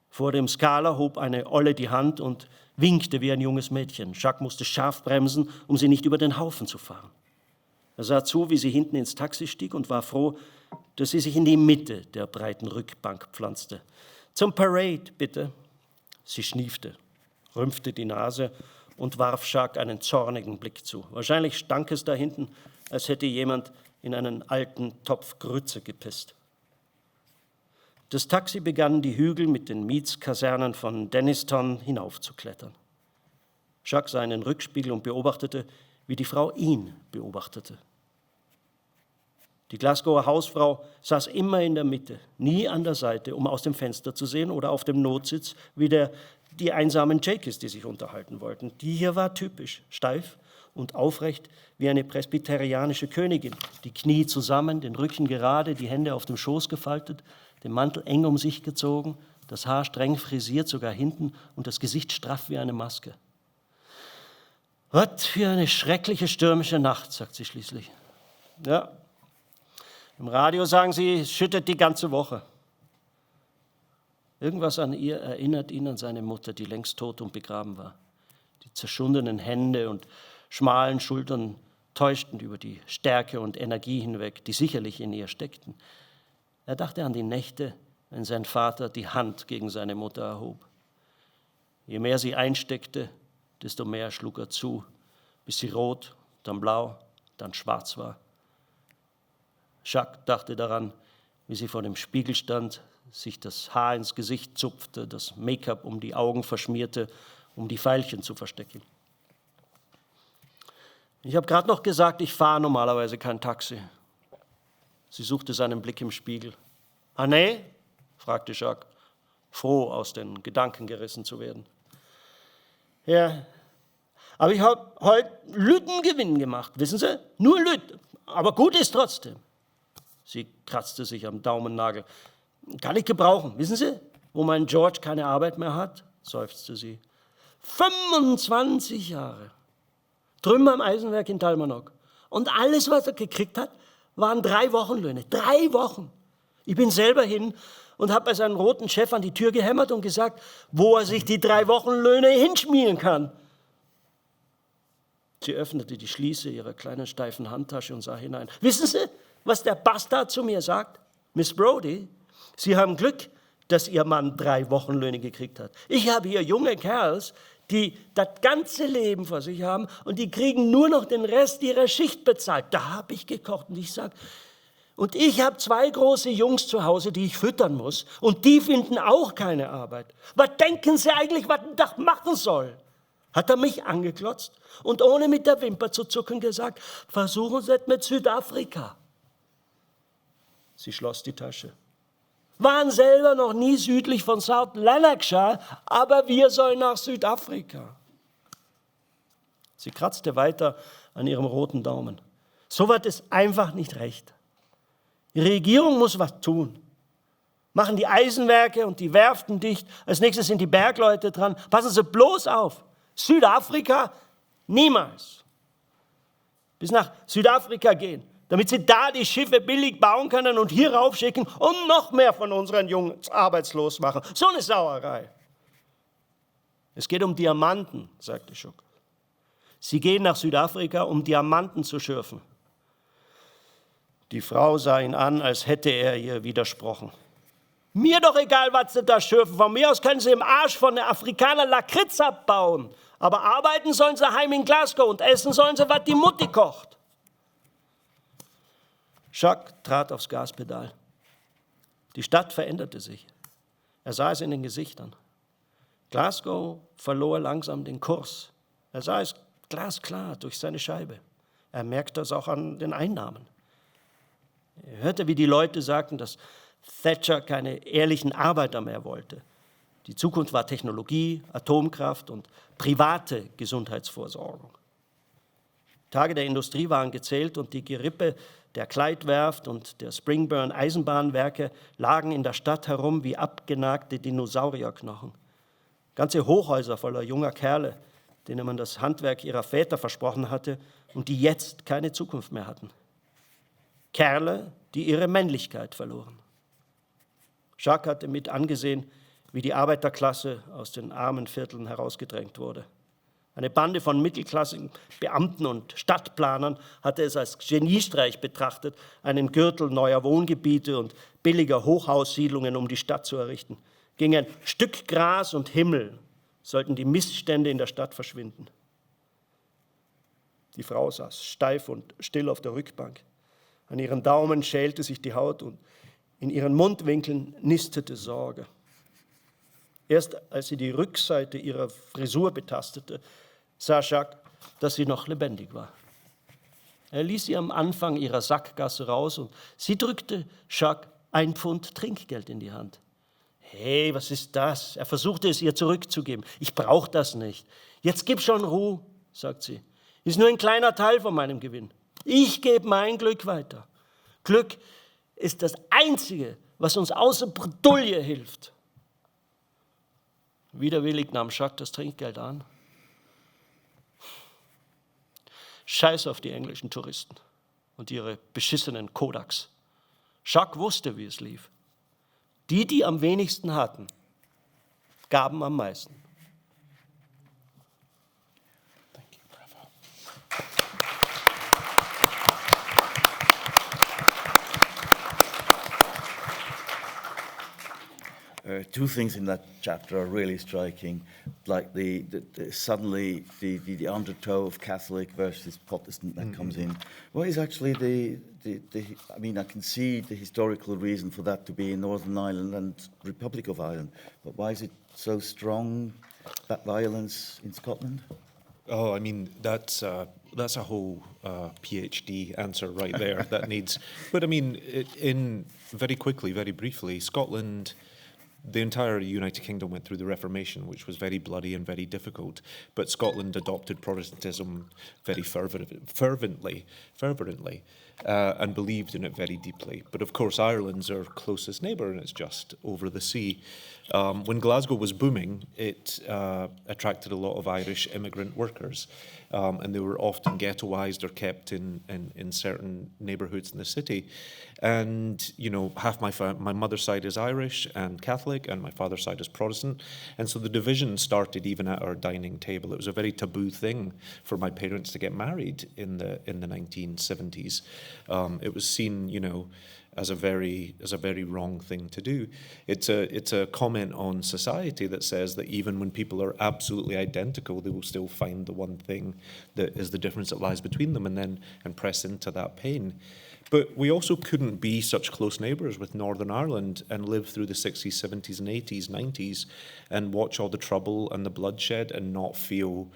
Vor dem Scala hob eine Olle die Hand und winkte wie ein junges Mädchen. Jacques musste scharf bremsen, um sie nicht über den Haufen zu fahren. Er sah zu, wie sie hinten ins Taxi stieg und war froh, dass sie sich in die Mitte der breiten Rückbank pflanzte. »Zum Parade, bitte.« Sie schniefte, rümpfte die Nase und warf Jacques einen zornigen Blick zu. Wahrscheinlich stank es da hinten, als hätte jemand in einen alten Topf Grütze gepisst. Das Taxi begann, die Hügel mit den Mietskasernen von Denniston hinaufzuklettern. Jacques sah in den Rückspiegel und beobachtete, wie die Frau ihn beobachtete. Die Glasgower Hausfrau saß immer in der Mitte, nie an der Seite, um aus dem Fenster zu sehen oder auf dem Notsitz wie die einsamen Jakeys, die sich unterhalten wollten. Die hier war typisch, steif und aufrecht wie eine presbyterianische Königin, die Knie zusammen, den Rücken gerade, die Hände auf dem Schoß gefaltet, den Mantel eng um sich gezogen, das Haar streng frisiert, sogar hinten, und das Gesicht straff wie eine Maske. Was für eine schreckliche stürmische Nacht, sagt sie schließlich. Ja, im Radio sagen sie, es schüttet die ganze Woche. Irgendwas an ihr erinnert ihn an seine Mutter, die längst tot und begraben war. Die zerschundenen Hände und schmalen Schultern täuschten über die Stärke und Energie hinweg, die sicherlich in ihr steckten. Er dachte an die Nächte, wenn sein Vater die Hand gegen seine Mutter erhob. Je mehr sie einsteckte, desto mehr schlug er zu, bis sie rot, dann blau, dann schwarz war. Jacques dachte daran, wie sie vor dem Spiegel stand, sich das Haar ins Gesicht zupfte, das Make-up um die Augen verschmierte, um die Veilchen zu verstecken. Ich habe gerade noch gesagt, ich fahre normalerweise kein Taxi. Sie suchte seinen Blick im Spiegel. Ah, nee? Fragte Jacques, froh, aus den Gedanken gerissen zu werden. Ja, aber ich habe heute Lüttengewinn gemacht, wissen Sie? Nur Lüt, aber gut ist trotzdem. Sie kratzte sich am Daumennagel. Kann ich gebrauchen, wissen Sie, wo mein George keine Arbeit mehr hat, seufzte sie. 25 Jahre. Drüben am Eisenwerk in Dalmanok. Und alles, was er gekriegt hat, waren 3 Wochenlöhne. 3 Wochen. Ich bin selber hin und habe bei seinem roten Chef an die Tür gehämmert und gesagt, wo er sich die 3 Wochenlöhne hinschmieren kann. Sie öffnete die Schließe ihrer kleinen steifen Handtasche und sah hinein. Wissen Sie, was der Bastard zu mir sagt? Miss Brodie, Sie haben Glück, dass Ihr Mann 3 Wochenlöhne gekriegt hat. Ich habe hier junge Kerls, die das ganze Leben vor sich haben und die kriegen nur noch den Rest ihrer Schicht bezahlt. Da habe ich gekocht und ich sage, und ich habe 2 große Jungs zu Hause, die ich füttern muss und die finden auch keine Arbeit. Was denken Sie eigentlich, was ein Dach machen soll? Hat er mich angeglotzt und ohne mit der Wimper zu zucken gesagt, versuchen Sie es mit Südafrika. Sie schloss die Tasche. Waren selber noch nie südlich von South Lanarkshire, aber wir sollen nach Südafrika. Sie kratzte weiter an ihrem roten Daumen. So was ist einfach nicht recht. Die Regierung muss was tun. Machen die Eisenwerke und die Werften dicht. Als nächstes sind die Bergleute dran. Passen Sie bloß auf. Südafrika? Niemals. Bis nach Südafrika gehen, damit sie da die Schiffe billig bauen können und hier raufschicken und noch mehr von unseren Jungs arbeitslos machen. So eine Sauerei. Es geht um Diamanten, sagte Schuck. Sie gehen nach Südafrika, um Diamanten zu schürfen. Die Frau sah ihn an, als hätte er ihr widersprochen. Mir doch egal, was Sie da schürfen. Von mir aus können Sie im Arsch von den Afrikanern Lakritz abbauen. Aber arbeiten sollen Sie heim in Glasgow und essen sollen Sie, was die Mutti kocht. Jacques trat aufs Gaspedal. Die Stadt veränderte sich. Er sah es in den Gesichtern. Glasgow verlor langsam den Kurs. Er sah es glasklar durch seine Scheibe. Er merkte es auch an den Einnahmen. Er hörte, wie die Leute sagten, dass Thatcher keine ehrlichen Arbeiter mehr wollte. Die Zukunft war Technologie, Atomkraft und private Gesundheitsvorsorgung. Tage der Industrie waren gezählt und die Gerippe der Clyde-Werft und der Springburn-Eisenbahnwerke lagen in der Stadt herum wie abgenagte Dinosaurierknochen. Ganze Hochhäuser voller junger Kerle, denen man das Handwerk ihrer Väter versprochen hatte und die jetzt keine Zukunft mehr hatten. Kerle, die ihre Männlichkeit verloren. Jacques hatte mit angesehen, wie die Arbeiterklasse aus den armen Vierteln herausgedrängt wurde. Eine Bande von mittelklassigen Beamten und Stadtplanern hatte es als Geniestreich betrachtet, einen Gürtel neuer Wohngebiete und billiger Hochhaussiedlungen um die Stadt zu errichten. Gegen ein Stück Gras und Himmel sollten die Missstände in der Stadt verschwinden. Die Frau saß steif und still auf der Rückbank. An ihren Daumen schälte sich die Haut und In ihren Mundwinkeln nistete Sorge. Erst als sie die Rückseite ihrer Frisur betastete, sah Jacques, dass sie noch lebendig war. Er ließ sie am Anfang ihrer Sackgasse raus und sie drückte Jacques 1 Pfund Trinkgeld in die Hand. »Hey, was ist das?« Er versuchte es ihr zurückzugeben. »Ich brauche das nicht. Jetzt gib schon Ruhe«, sagt sie. »Ist nur ein kleiner Teil von meinem Gewinn. Ich gebe mein Glück weiter. Glück ist das Einzige, was uns außer Bredouille hilft.« Widerwillig nahm Jacques das Trinkgeld an. Scheiß auf die englischen Touristen und ihre beschissenen Kodaks. Jacques wusste, wie es lief. Die am wenigsten hatten, gaben am meisten. Thank you, bravo. Two things in that chapter are really striking, like suddenly the undertow of Catholic versus Protestant that comes in. What is actually I mean, I can see the historical reason for that to be in Northern Ireland and Republic of Ireland, but why is it so strong, that violence in Scotland? Oh, I mean, that's a whole PhD answer right there that needs... But I mean, very quickly, very briefly, Scotland... The entire United Kingdom went through the Reformation, which was very bloody and very difficult, but Scotland adopted Protestantism very fervently, and believed in it very deeply. But of course, Ireland's our closest neighbour, and it's just over the sea. When Glasgow was booming, it attracted a lot of Irish immigrant workers, and they were often ghettoised or kept in certain neighbourhoods in the city. And, you know, half my mother's side is Irish and Catholic, and my father's side is Protestant. And so the division started even at our dining table. It was a very taboo thing for my parents to get married in the 1970s. It was seen, you know, as a very wrong thing to do. It's a comment on society that says that even when people are absolutely identical, they will still find the one thing that is the difference that lies between them, and press into that pain. But we also couldn't be such close neighbours with Northern Ireland and live through the 60s, 70s and 80s, 90s and watch all the trouble and the bloodshed and not feel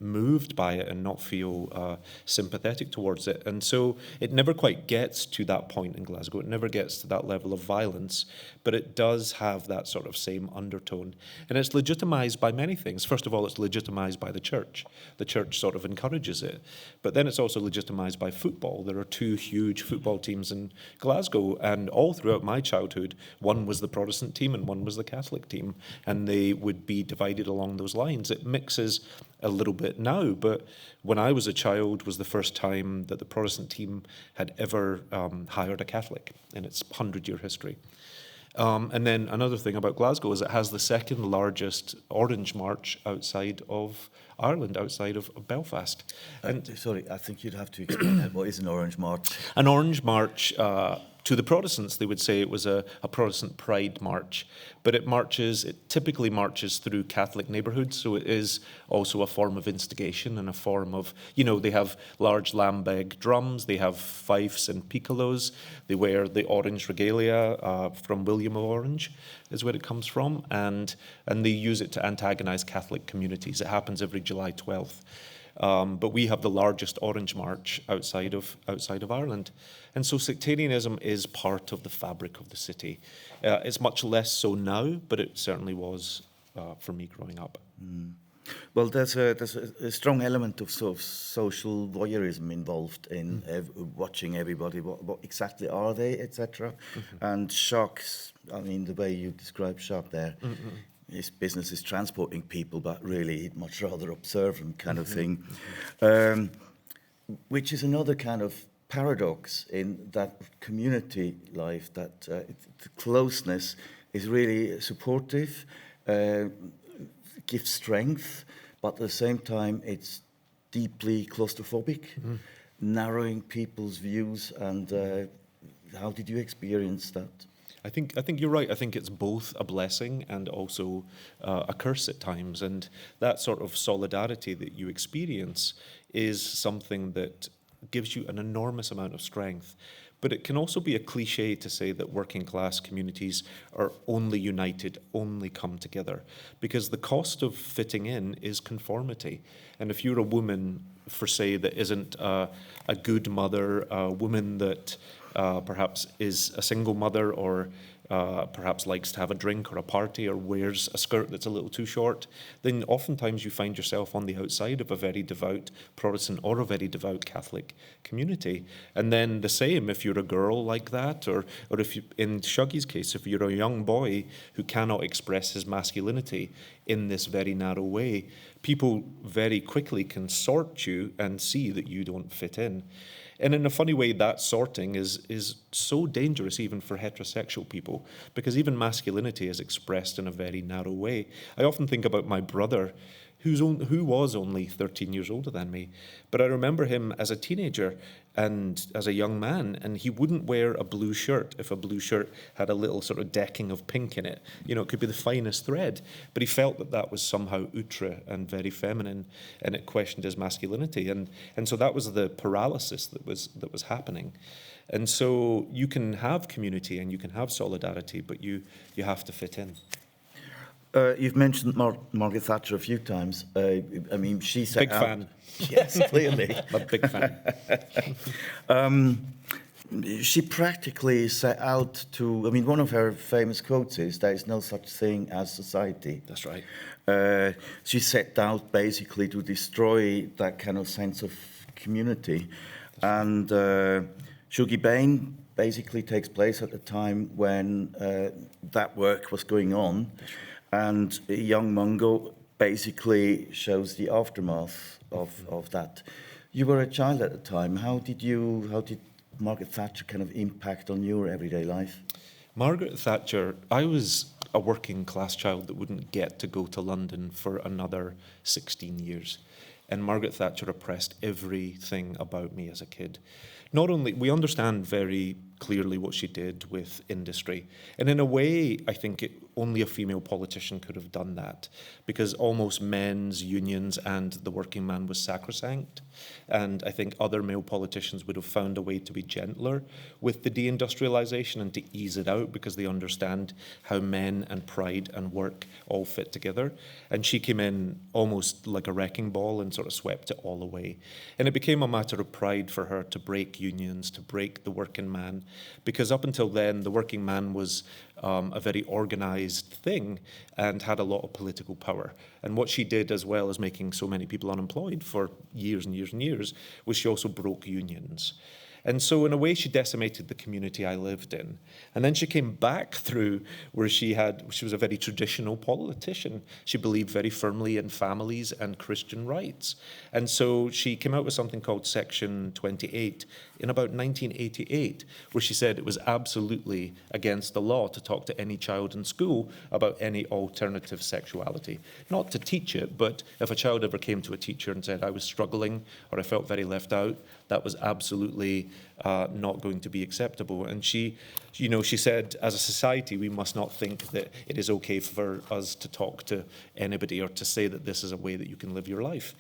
moved by it and not feel sympathetic towards it. And so it never quite gets to that point in Glasgow. It never gets to that level of violence, but it does have that sort of same undertone. And it's legitimised by many things. First of all, it's legitimised by the church. The church sort of encourages it. But then it's also legitimised by football. There are 2 huge football teams in Glasgow, and all throughout my childhood, one was the Protestant team and one was the Catholic team, and they would be divided along those lines. It mixes a little bit now, but when I was a child was the first time that the Protestant team had ever hired a Catholic in its 100-year history. And then another thing about Glasgow is it has the second largest Orange March outside of Ireland, outside of Belfast. And Sorry, I think you'd have to explain that. What is an Orange March? An Orange March, to the Protestants, they would say it was a Protestant pride march, but it typically marches through Catholic neighbourhoods, so it is also a form of instigation and a form of, you know, they have large lambic drums, they have fifes and piccolos, they wear the orange regalia from William of Orange, is where it comes from, and they use it to antagonise Catholic communities. It happens every July 12th. But we have the largest Orange March outside of Ireland. And so sectarianism is part of the fabric of the city. It's much less so now, but it certainly was for me growing up. Mm. Well, there's a strong element of sort of social voyeurism involved in watching everybody. What exactly are they, etc. And Jacques, I mean, the way you describe Jacques there, his business is transporting people, but really he'd much rather observe them, kind of thing, which is another kind of paradox in that community life, that the closeness is really supportive, gives strength, but at the same time it's deeply claustrophobic, narrowing people's views. And how did you experience that? I think you're right. I think it's both a blessing and also a curse at times. And that sort of solidarity that you experience is something that gives you an enormous amount of strength. But it can also be a cliche to say that working class communities are only united, only come together, because the cost of fitting in is conformity. And if you're a woman, for say, that isn't a good mother, a woman that perhaps is a single mother, or perhaps likes to have a drink or a party, or wears a skirt that's a little too short, then oftentimes you find yourself on the outside of a very devout Protestant or a very devout Catholic community. And then the same if you're a girl like that, or if you, in Shuggy's case, if you're a young boy who cannot express his masculinity in this very narrow way, people very quickly can sort you and see that you don't fit in. And in a funny way, that sorting is so dangerous even for heterosexual people, because even masculinity is expressed in a very narrow way. I often think about my brother, who was only 13 years older than me, but I remember him as a teenager and as a young man, and he wouldn't wear a blue shirt if a blue shirt had a little sort of decking of pink in it. You know, it could be the finest thread, but he felt that that was somehow outre and very feminine, and it questioned his masculinity, and so that was the paralysis that was happening. And so you can have community and you can have solidarity, but you have to fit in. You've mentioned Margaret Thatcher a few times. I mean, she set Big out... fan. Yes, clearly. I'm a big fan. She practically set out to... I mean, one of her famous quotes is, "There is no such thing as society." That's right. She set out basically to destroy that kind of sense of community. And Shuggy Bain basically takes place at the time when that work was going on. And young Mungo basically shows the aftermath of that. You were a child at the time. How did Margaret Thatcher kind of impact on your everyday life? Margaret Thatcher, I was a working class child that wouldn't get to go to London for another 16 years. And Margaret Thatcher oppressed everything about me as a kid. Not only, we understand very clearly what she did with industry. And in a way, I think only a female politician could have done that, because almost men's unions and the working man was sacrosanct. And I think other male politicians would have found a way to be gentler with the deindustrialization and to ease it out, because they understand how men and pride and work all fit together. And she came in almost like a wrecking ball and sort of swept it all away. And it became a matter of pride for her to break unions, to break the working man, because up until then, the working man was a very organized thing and had a lot of political power. And what she did, as well as making so many people unemployed for years and years and years, was she also broke unions. And so in a way, she decimated the community I lived in. And then she came back through where she was a very traditional politician. She believed very firmly in families and Christian rights. And so she came out with something called Section 28 in about 1988, where she said it was absolutely against the law to talk to any child in school about any alternative sexuality. Not to teach it, but if a child ever came to a teacher and said, "I was struggling," or "I felt very left out," that was absolutely not going to be acceptable. And she said, as a society, we must not think that it is okay for us to talk to anybody or to say that this is a way that you can live your life.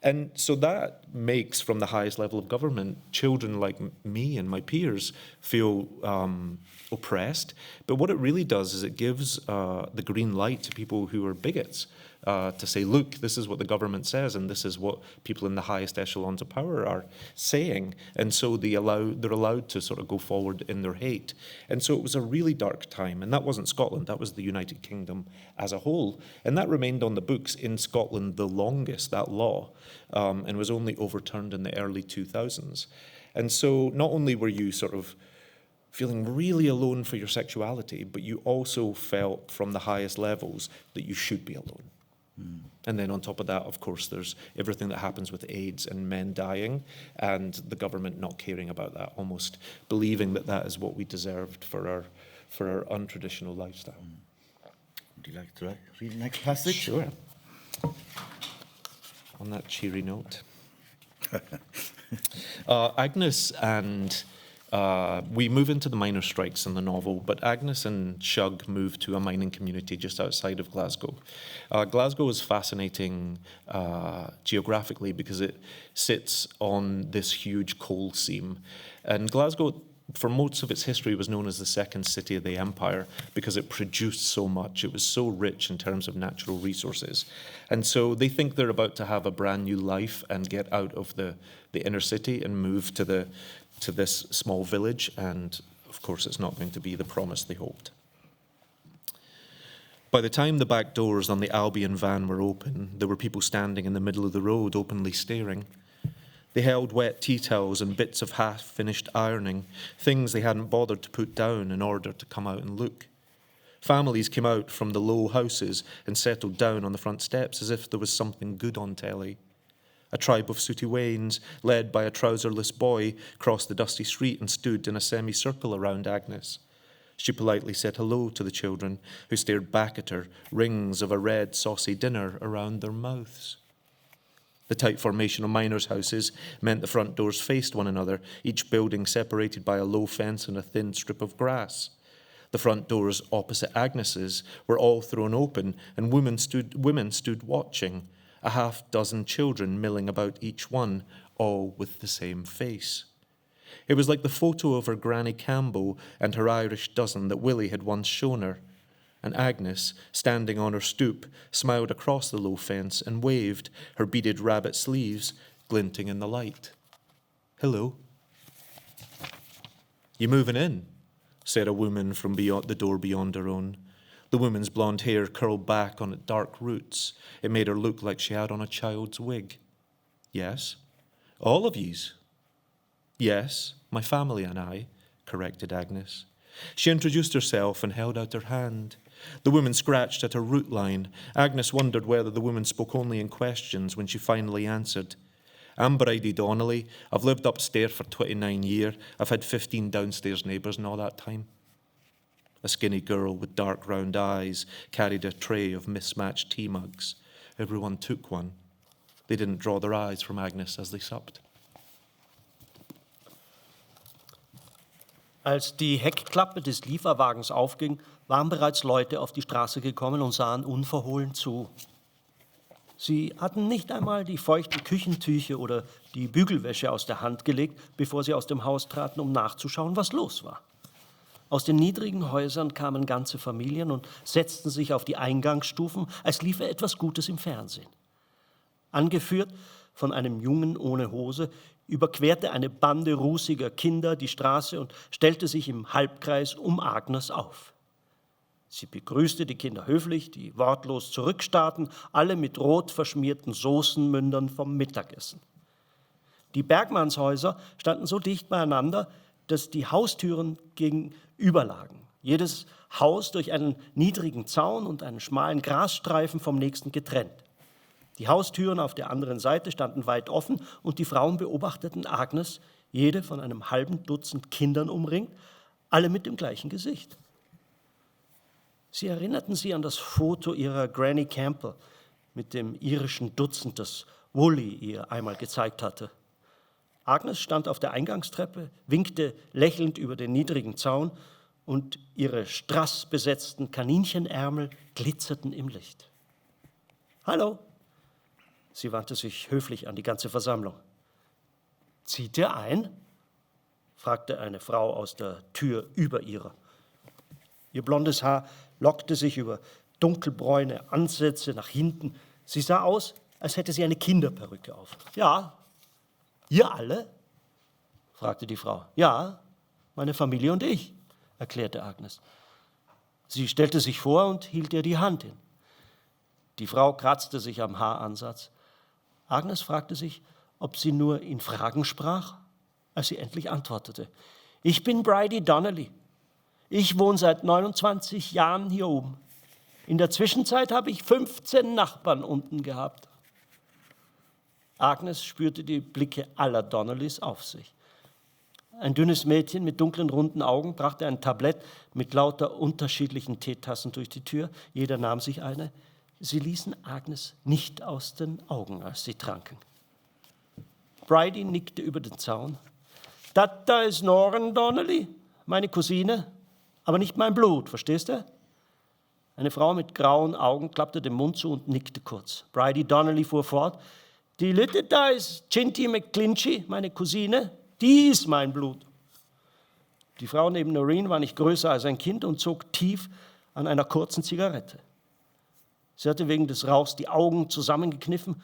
And so that makes, from the highest level of government, children like me and my peers feel oppressed. But what it really does is it gives the green light to people who are bigots, to say, look, this is what the government says, and this is what people in the highest echelons of power are saying. And so they're allowed to sort of go forward in their hate. And so it was a really dark time. And that wasn't Scotland, that was the United Kingdom as a whole. And that remained on the books in Scotland the longest, that law, and was only overturned in the early 2000s. And so not only were you sort of feeling really alone for your sexuality, but you also felt from the highest levels that you should be alone. And then on top of that, of course, there's everything that happens with AIDS and men dying, and the government not caring about that, almost believing that that is what we deserved for our untraditional lifestyle. Would you like to read the next passage? Sure. On that cheery note. Agnes and... we move into the miners' strikes in the novel, but Agnes and Shug move to a mining community just outside of Glasgow. Glasgow is fascinating geographically because it sits on this huge coal seam. And Glasgow for most of its history, was known as the second city of the empire because it produced so much. It was so rich in terms of natural resources. And so they think they're about to have a brand new life and get out of the inner city and move to this small village. And of course, it's not going to be the promise they hoped. By the time the back doors on the Albion van were open, there were people standing in the middle of the road, openly staring. They held wet tea towels and bits of half-finished ironing, things they hadn't bothered to put down in order to come out and look. Families came out from the low houses and settled down on the front steps as if there was something good on telly. A tribe of sooty wains, led by a trouserless boy, crossed the dusty street and stood in a semicircle around Agnes. She politely said hello to the children, who stared back at her, rings of a red, saucy dinner around their mouths. The tight formation of miners' houses meant the front doors faced one another, each building separated by a low fence and a thin strip of grass. The front doors opposite Agnes's were all thrown open, and women stood watching, a half-dozen children milling about each one, all with the same face. It was like the photo of her Granny Campbell and her Irish dozen that Willie had once shown her. And Agnes, standing on her stoop, smiled across the low fence and waved, her beaded rabbit sleeves glinting in the light. "Hello." "You moving in?" said a woman from beyond the door beyond her own. The woman's blonde hair curled back on its dark roots. It made her look like she had on a child's wig. "Yes." "All of yous?" "Yes, my family and I," corrected Agnes. She introduced herself and held out her hand. The woman scratched at her root line. Agnes wondered whether the woman spoke only in questions when she finally answered. "I'm Bridie Donnelly. I've lived upstairs for 29 years. I've had 15 downstairs neighbours in all that time." A skinny girl with dark round eyes carried a tray of mismatched tea mugs. Everyone took one. They didn't draw their eyes from Agnes as they supped. Als die Heckklappe des Lieferwagens aufging, waren bereits Leute auf die Straße gekommen und sahen unverhohlen zu. Sie hatten nicht einmal die feuchten Küchentücher oder die Bügelwäsche aus der Hand gelegt, bevor sie aus dem Haus traten, um nachzuschauen, was los war. Aus den niedrigen Häusern kamen ganze Familien und setzten sich auf die Eingangsstufen, als liefe etwas Gutes im Fernsehen. Angeführt von einem Jungen ohne Hose, überquerte eine Bande rußiger Kinder die Straße und stellte sich im Halbkreis um Agnes auf. Sie begrüßte die Kinder höflich, die wortlos zurückstarrten, alle mit rot verschmierten Soßenmündern vom Mittagessen. Die Bergmannshäuser standen so dicht beieinander, dass die Haustüren gegenüber lagen. Jedes Haus durch einen niedrigen Zaun und einen schmalen Grasstreifen vom nächsten getrennt. Die Haustüren auf der anderen Seite standen weit offen und die Frauen beobachteten Agnes, jede von einem halben Dutzend Kindern umringt, alle mit dem gleichen Gesicht. Sie erinnerten sie an das Foto ihrer Granny Campbell mit dem irischen Dutzend, das Woolley ihr einmal gezeigt hatte. Agnes stand auf der Eingangstreppe, winkte lächelnd über den niedrigen Zaun und ihre strassbesetzten Kaninchenärmel glitzerten im Licht. »Hallo«, sie wandte sich höflich an die ganze Versammlung. »Zieht ihr ein?« fragte eine Frau aus der Tür über ihrer. Ihr blondes Haar lockte sich über dunkelbräune Ansätze nach hinten. Sie sah aus, als hätte sie eine Kinderperücke auf. »Ja.« »Ihr alle?« fragte die Frau. »Ja, meine Familie und ich«, erklärte Agnes. Sie stellte sich vor und hielt ihr die Hand hin. Die Frau kratzte sich am Haaransatz. Agnes fragte sich, ob sie nur in Fragen sprach, als sie endlich antwortete. »Ich bin Bridie Donnelly. Ich wohne seit 29 Jahren hier oben. In der Zwischenzeit habe ich 15 Nachbarn unten gehabt.« Agnes spürte die Blicke aller Donnellys auf sich. Ein dünnes Mädchen mit dunklen, runden Augen brachte ein Tablett mit lauter unterschiedlichen Teetassen durch die Tür. Jeder nahm sich eine. Sie ließen Agnes nicht aus den Augen, als sie tranken. Bridie nickte über den Zaun. »Das da ist Norren Donnelly, meine Cousine, aber nicht mein Blut, verstehst du?« Eine Frau mit grauen Augen klappte den Mund zu und nickte kurz. Bridie Donnelly fuhr fort. »Die Lütte da ist Ginty McClinchy, meine Cousine, die ist mein Blut.« Die Frau neben Noreen war nicht größer als ein Kind und zog tief an einer kurzen Zigarette. Sie hatte wegen des Rauchs die Augen zusammengekniffen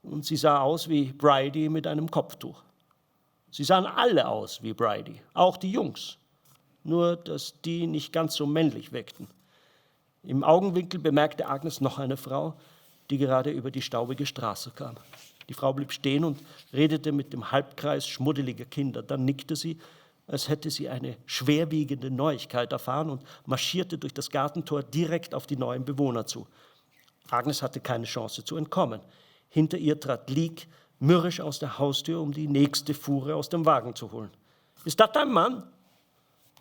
und sie sah aus wie Bridie mit einem Kopftuch. Sie sahen alle aus wie Bridie, auch die Jungs, nur dass die nicht ganz so männlich wirkten. Im Augenwinkel bemerkte Agnes noch eine Frau, die gerade über die staubige Straße kam. Die Frau blieb stehen und redete mit dem Halbkreis schmuddeliger Kinder. Dann nickte sie, als hätte sie eine schwerwiegende Neuigkeit erfahren und marschierte durch das Gartentor direkt auf die neuen Bewohner zu. Agnes hatte keine Chance zu entkommen. Hinter ihr trat Leek mürrisch aus der Haustür, um die nächste Fuhre aus dem Wagen zu holen. »Ist das dein Mann?«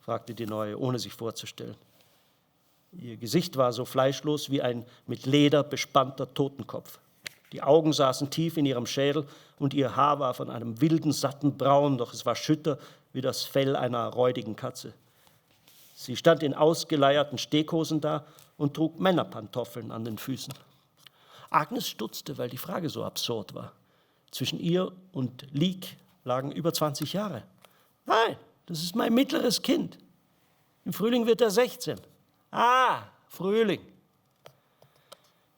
fragte die Neue, ohne sich vorzustellen. Ihr Gesicht war so fleischlos wie ein mit Leder bespannter Totenkopf. Die Augen saßen tief in ihrem Schädel und ihr Haar war von einem wilden, satten Braun, doch es war schütter wie das Fell einer räudigen Katze. Sie stand in ausgeleierten Steckhosen da und trug Männerpantoffeln an den Füßen. Agnes stutzte, weil die Frage so absurd war. Zwischen ihr und Leek lagen über 20 Jahre. »Nein, das ist mein mittleres Kind. Im Frühling wird er 16. »Ah, Frühling.«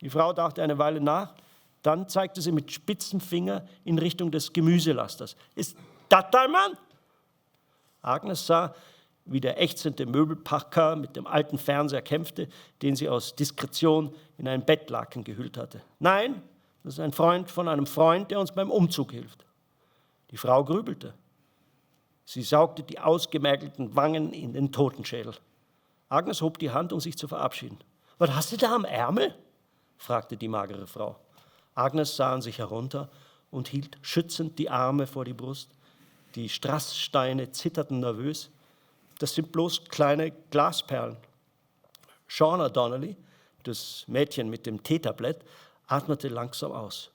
Die Frau dachte eine Weile nach, dann zeigte sie mit spitzem Finger in Richtung des Gemüselasters. »Ist das dein Mann?« Agnes sah, wie der ächzende Möbelpacker mit dem alten Fernseher kämpfte, den sie aus Diskretion in einen Bettlaken gehüllt hatte. »Nein, das ist ein Freund von einem Freund, der uns beim Umzug hilft.« Die Frau grübelte. Sie saugte die ausgemergelten Wangen in den Totenschädel. Agnes hob die Hand, um sich zu verabschieden. »Was hast du da am Ärmel?« fragte die magere Frau. Agnes sah an sich herunter und hielt schützend die Arme vor die Brust. Die Strasssteine zitterten nervös. Das sind bloß kleine Glasperlen. Shauna Donnelly, das Mädchen mit dem Teetablett, atmete langsam aus.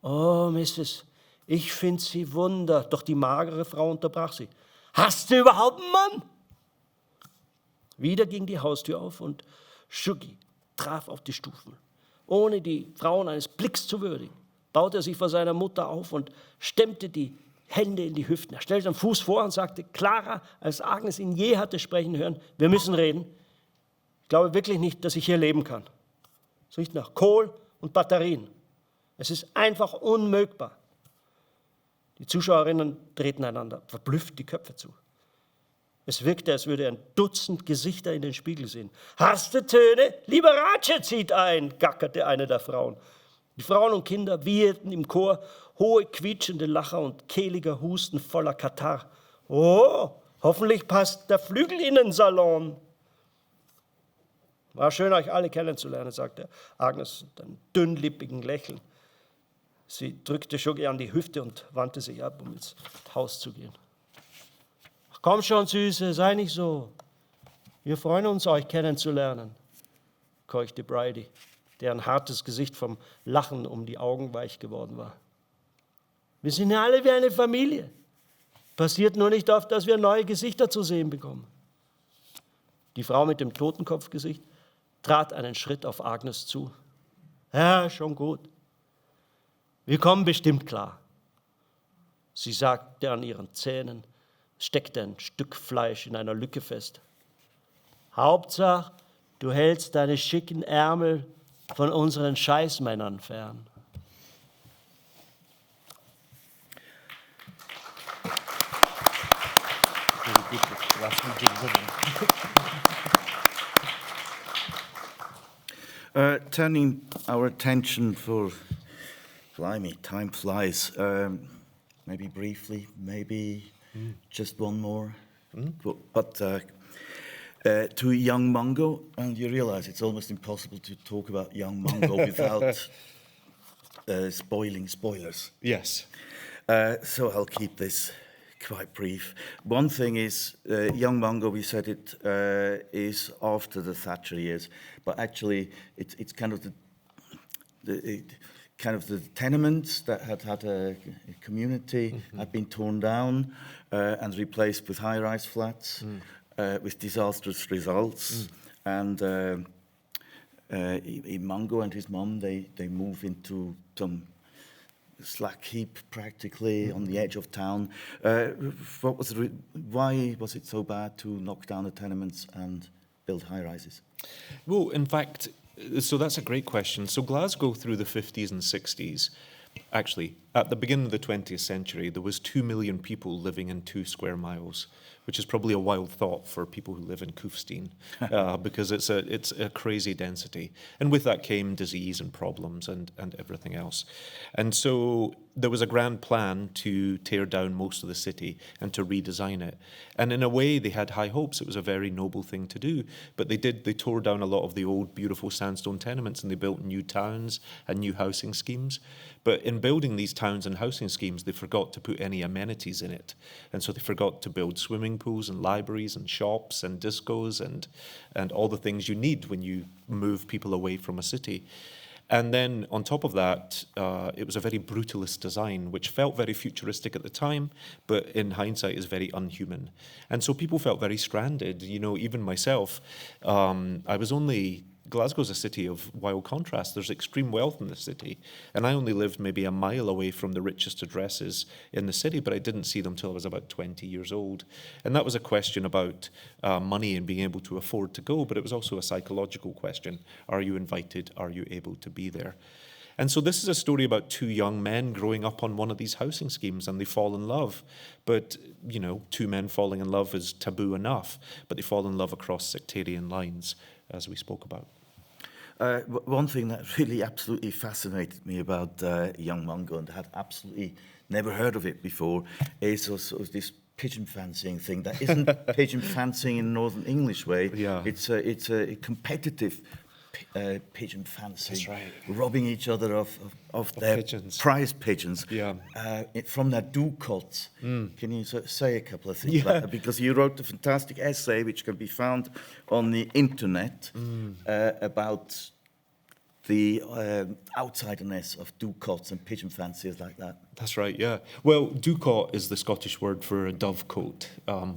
»Oh, Mrs., ich finde Sie Wunder.« Doch die magere Frau unterbrach sie. »Hast du überhaupt einen Mann?« Wieder ging die Haustür auf und Shuggy traf auf die Stufen. Ohne die Frauen eines Blicks zu würdigen, baute er sich vor seiner Mutter auf und stemmte die Hände in die Hüften. Er stellte den Fuß vor und sagte, klarer als Agnes ihn je hatte sprechen hören, wir müssen reden. Ich glaube wirklich nicht, dass ich hier leben kann. Es riecht nach Kohl und Batterien. Es ist einfach unmöglich. Die Zuschauerinnen drehten einander verblüfft die Köpfe zu. Es wirkte, als würde er ein Dutzend Gesichter in den Spiegel sehen. »Hast du Töne? Liberace zieht ein«, gackerte eine der Frauen. Die Frauen und Kinder wieherten im Chor, hohe, quietschende Lacher und kehliger Husten voller Katarrh. »Oh, hoffentlich passt der Flügel in den Salon.« »War schön, euch alle kennenzulernen«, sagte Agnes mit einem dünnlippigen Lächeln. Sie drückte Shuggy an die Hüfte und wandte sich ab, um ins Haus zu gehen. »Ach, komm schon, Süße, sei nicht so. Wir freuen uns, euch kennenzulernen«, keuchte Bridie, deren hartes Gesicht vom Lachen um die Augen weich geworden war. »Wir sind ja alle wie eine Familie. Passiert nur nicht oft, dass wir neue Gesichter zu sehen bekommen.« Die Frau mit dem Totenkopfgesicht trat einen Schritt auf Agnes zu. »Ja, schon gut. Wir kommen bestimmt klar.« Sie sagte an ihren Zähnen, steckte ein Stück Fleisch in einer Lücke fest. »Hauptsache, du hältst deine schicken Ärmel von unseren Scheißmännern fern.« Turning our attention for, blimey, time flies. Maybe briefly, maybe just one more. But to Young Mungo, and you realize it's almost impossible to talk about Young Mungo without spoiling spoilers. Yes. So I'll keep this quite brief. One thing is, Young Mungo, we said it is after the Thatcher years, but actually it's kind of the tenements that had a community had been torn down and replaced with high-rise flats with disastrous results. And Mungo and his mum, they move into some slack heap practically on the edge of town. Why was it so bad to knock down the tenements and build high-rises? Well, in fact, so that's a great question. So Glasgow through the 50s and 60s, actually, at the beginning of the 20th century, there was 2 million people living in 2 square miles, which is probably a wild thought for people who live in Kufstein, because it's a crazy density. And with that came disease and problems and everything else. And so there was a grand plan to tear down most of the city and to redesign it. And in a way, they had high hopes. It was a very noble thing to do. But they tore down a lot of the old, beautiful sandstone tenements, and they built new towns and new housing schemes. But in building these towns and housing schemes, they forgot to put any amenities in it. And so they forgot to build swimming pools and libraries and shops and discos and all the things you need when you move people away from a city. And then on top of that, it was a very brutalist design, which felt very futuristic at the time, but in hindsight is very unhuman. And so people felt very stranded. You know, even myself, Glasgow's a city of wild contrast. There's extreme wealth in the city. And I only lived maybe a mile away from the richest addresses in the city, but I didn't see them till I was about 20 years old. And that was a question about money and being able to afford to go, but it was also a psychological question. Are you invited? Are you able to be there? And so this is a story about 2 young men growing up on one of these housing schemes, and they fall in love. But, you know, 2 men falling in love is taboo enough, but they fall in love across sectarian lines, as we spoke about. One thing that really absolutely fascinated me about Young Mungo, and I had absolutely never heard of it before, is also this pigeon fancying thing. That isn't pigeon fancying in Northern English way. Yeah. It's a competitive pigeon fancy. That's right. Robbing each other of their pigeons. prize pigeons. Yeah. From their ducats. Can you say a couple of things Yeah. about that? Because you wrote a fantastic essay which can be found on the internet about the outsiderness of ducats and pigeon fanciers like that. That's right, yeah. Well, ducat is the Scottish word for a dovecote,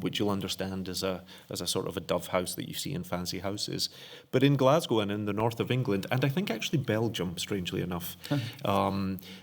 which you'll understand as a sort of a dove house that you see in fancy houses. But in Glasgow and in the north of England, and I think actually Belgium, strangely enough,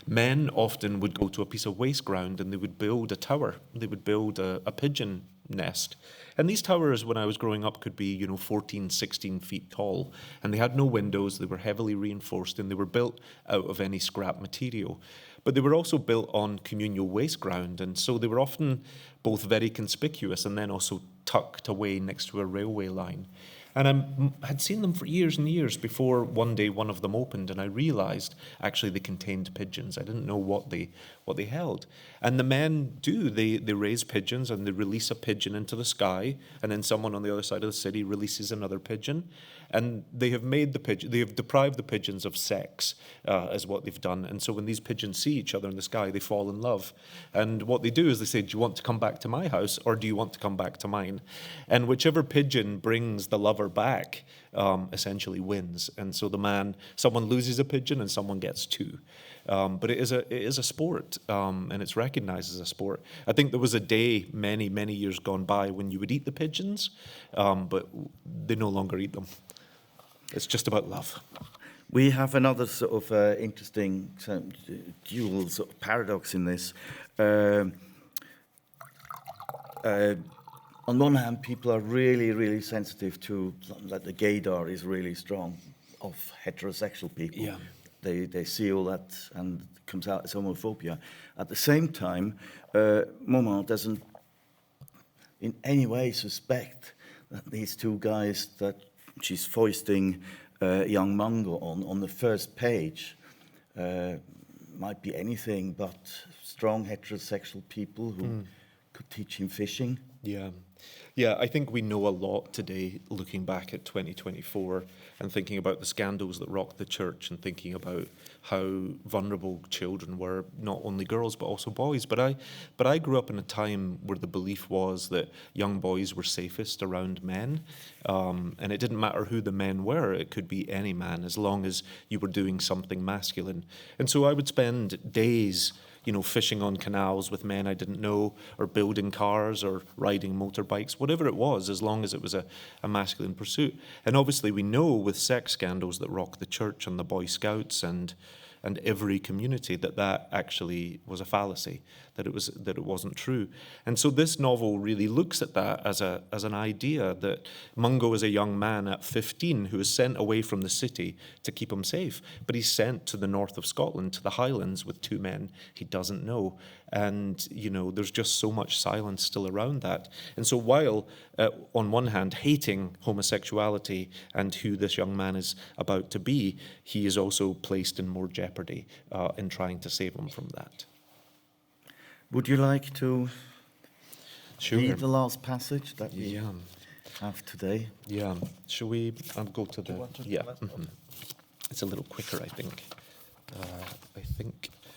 men often would go to a piece of waste ground and they would build a tower. They would build a pigeon nest. And these towers, when I was growing up, could be, 14, 16 feet tall. And they had no windows, they were heavily reinforced, and they were built out of any scrap material. But they were also built on communal waste ground, and so they were often both very conspicuous and then also tucked away next to a railway line. And I had seen them for years and years before one day one of them opened, and I realised actually they contained pigeons. I didn't know what they held. And the men they raise pigeons and they release a pigeon into the sky, and then someone on the other side of the city releases another pigeon. And they have deprived the pigeons of sex, is what they've done. And so when these pigeons see each other in the sky, they fall in love. And what they do is they say, do you want to come back to my house, or do you want to come back to mine? And whichever pigeon brings the lover back, essentially wins. And so someone loses a pigeon and someone gets 2. But it is a sport, and it's recognized as a sport. I think there was a day many, many years gone by when you would eat the pigeons, but they no longer eat them. It's just about love. We have another sort of interesting dual sort of paradox in this. On one hand, people are really, really sensitive to that the gaydar is really strong of heterosexual people. Yeah. They see all that and it comes out as homophobia. At the same time, Moment doesn't in any way suspect that these 2 guys that she's foisting Young Mungo on the first page might be anything but strong heterosexual people who could teach him fishing. Yeah, I think we know a lot today, looking back at 2024 and thinking about the scandals that rocked the church and thinking about how vulnerable children were, not only girls but also boys. But I grew up in a time where the belief was that young boys were safest around men, and it didn't matter who the men were. It could be any man as long as you were doing something masculine. And so I would spend days fishing on canals with men I didn't know, or building cars or riding motorbikes, whatever it was, as long as it was a masculine pursuit. And obviously we know with sex scandals that rock the church and the Boy Scouts and and every community, that actually was a fallacy, that it wasn't true. And so this novel really looks at that as an idea that Mungo is a young man at 15 who is sent away from the city to keep him safe, but he's sent to the north of Scotland, to the Highlands, with two men he doesn't know. And, there's just so much silence still around that. And so while, on one hand, hating homosexuality and who this young man is about to be, he is also placed in more jeopardy in trying to save him from that. Would you like to Sure. read the last passage that we Yeah. have today? Yeah. Shall we go to the... want to- Yeah. Mhm. It's a little quicker, I think.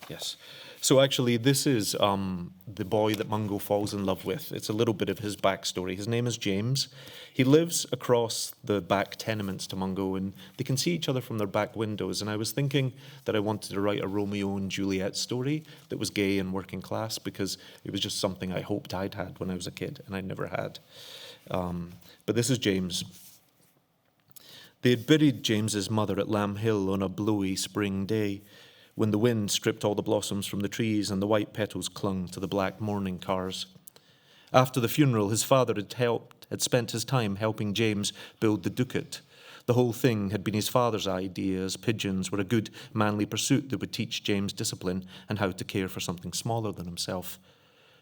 Yes. So actually, this is the boy that Mungo falls in love with. It's a little bit of his backstory. His name is James. He lives across the back tenements to Mungo, and they can see each other from their back windows. And I was thinking that I wanted to write a Romeo and Juliet story that was gay and working class, because it was just something I hoped I'd had when I was a kid, and I never had. But this is James. They had buried James's mother at Lamb Hill on a blowy spring day, when the wind stripped all the blossoms from the trees and the white petals clung to the black mourning cars. After the funeral, his father had spent his time helping James build the ducat. The whole thing had been his father's idea, as pigeons were a good manly pursuit that would teach James discipline and how to care for something smaller than himself.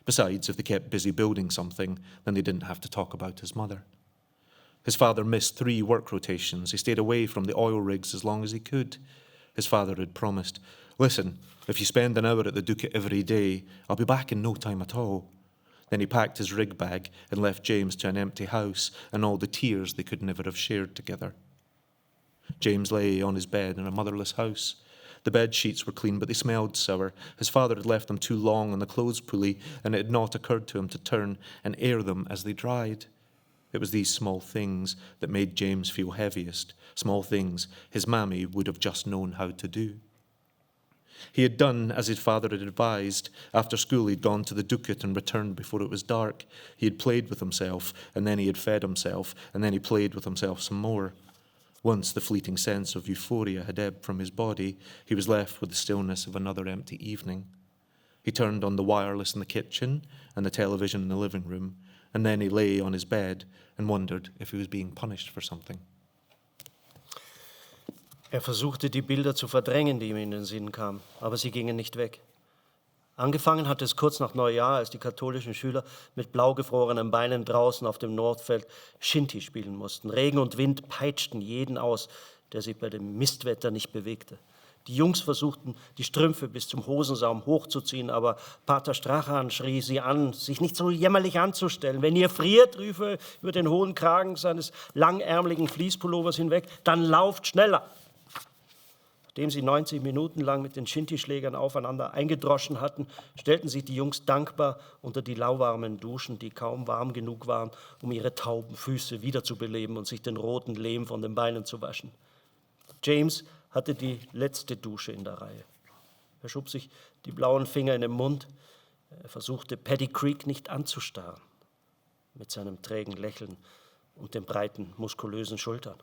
Besides, if they kept busy building something, then they didn't have to talk about his mother. His father missed 3 work rotations. He stayed away from the oil rigs as long as he could. His father had promised, "Listen, if you spend an hour at the ducat every day, I'll be back in no time at all." Then he packed his rig bag and left James to an empty house and all the tears they could never have shared together. James lay on his bed in a motherless house. The bed sheets were clean, but they smelled sour. His father had left them too long on the clothes pulley, and it had not occurred to him to turn and air them as they dried. It was these small things that made James feel heaviest, small things his mammy would have just known how to do. He had done as his father had advised. After school, he'd gone to the ducat and returned before it was dark. He had played with himself, and then he had fed himself, and then he played with himself some more. Once the fleeting sense of euphoria had ebbed from his body, he was left with the stillness of another empty evening. He turned on the wireless in the kitchen and the television in the living room, and then he lay on his bed and wondered if he was being punished for something. Versuchte, die Bilder zu verdrängen, die ihm in den Sinn kamen, aber sie gingen nicht weg. Angefangen hatte es kurz nach Neujahr, als die katholischen Schüler mit blau gefrorenen Beinen draußen auf dem Nordfeld Shinty spielen mussten. Regen und Wind peitschten jeden aus, der sich bei dem Mistwetter nicht bewegte. Die Jungs versuchten, die Strümpfe bis zum Hosensaum hochzuziehen, aber Pater Strachan schrie sie an, sich nicht so jämmerlich anzustellen. Wenn ihr friert, rief er über den hohen Kragen seines langärmeligen Fließpullovers hinweg, dann lauft schneller. Nachdem sie 90 Minuten lang mit den Shinty-Schlägern aufeinander eingedroschen hatten, stellten sich die Jungs dankbar unter die lauwarmen Duschen, die kaum warm genug waren, um ihre tauben Füße wiederzubeleben und sich den roten Lehm von den Beinen zu waschen. James hatte die letzte Dusche in der Reihe. Er schob sich die blauen Finger in den Mund. Er versuchte, Paddy Creek nicht anzustarren, mit seinem trägen Lächeln und den breiten, muskulösen Schultern.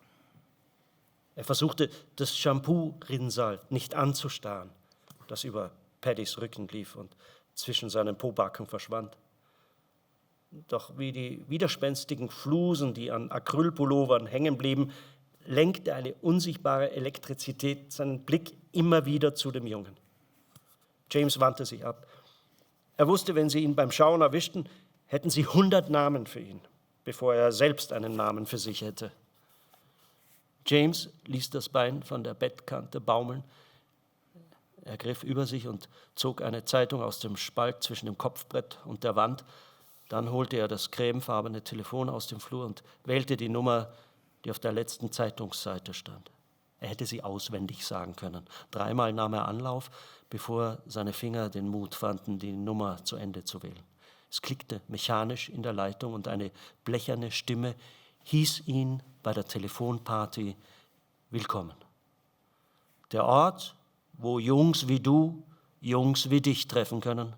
Er versuchte, das Shampoo-Rinnsal nicht anzustarren, das über Paddys Rücken lief und zwischen seinen Pobacken verschwand. Doch wie die widerspenstigen Flusen, die an Acrylpullovern hängen blieben, lenkte eine unsichtbare Elektrizität seinen Blick immer wieder zu dem Jungen. James wandte sich ab. Er wusste, wenn sie ihn beim Schauen erwischten, hätten sie 100 Namen für ihn, bevor er selbst einen Namen für sich hätte. James ließ das Bein von der Bettkante baumeln. Er griff über sich und zog eine Zeitung aus dem Spalt zwischen dem Kopfbrett und der Wand. Dann holte er das cremefarbene Telefon aus dem Flur und wählte die Nummer, die auf der letzten Zeitungsseite stand. Er hätte sie auswendig sagen können. 3-mal nahm er Anlauf, bevor seine Finger den Mut fanden, die Nummer zu Ende zu wählen. Es klickte mechanisch in der Leitung und eine blecherne Stimme hieß ihn bei der Telefonparty willkommen. Der Ort, wo Jungs wie du Jungs wie dich treffen können.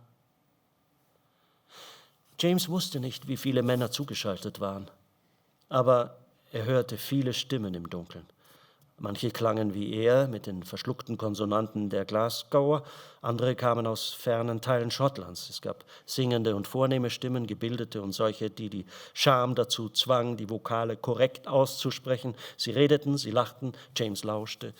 James wusste nicht, wie viele Männer zugeschaltet waren, aber er hörte viele Stimmen im Dunkeln. Manche klangen wie er mit den verschluckten Konsonanten der Glasgower, andere kamen aus fernen Teilen Schottlands. Es gab singende und vornehme Stimmen, gebildete und solche, die die Scham dazu zwang, die Vokale korrekt auszusprechen. Sie redeten, sie lachten, James lauschte,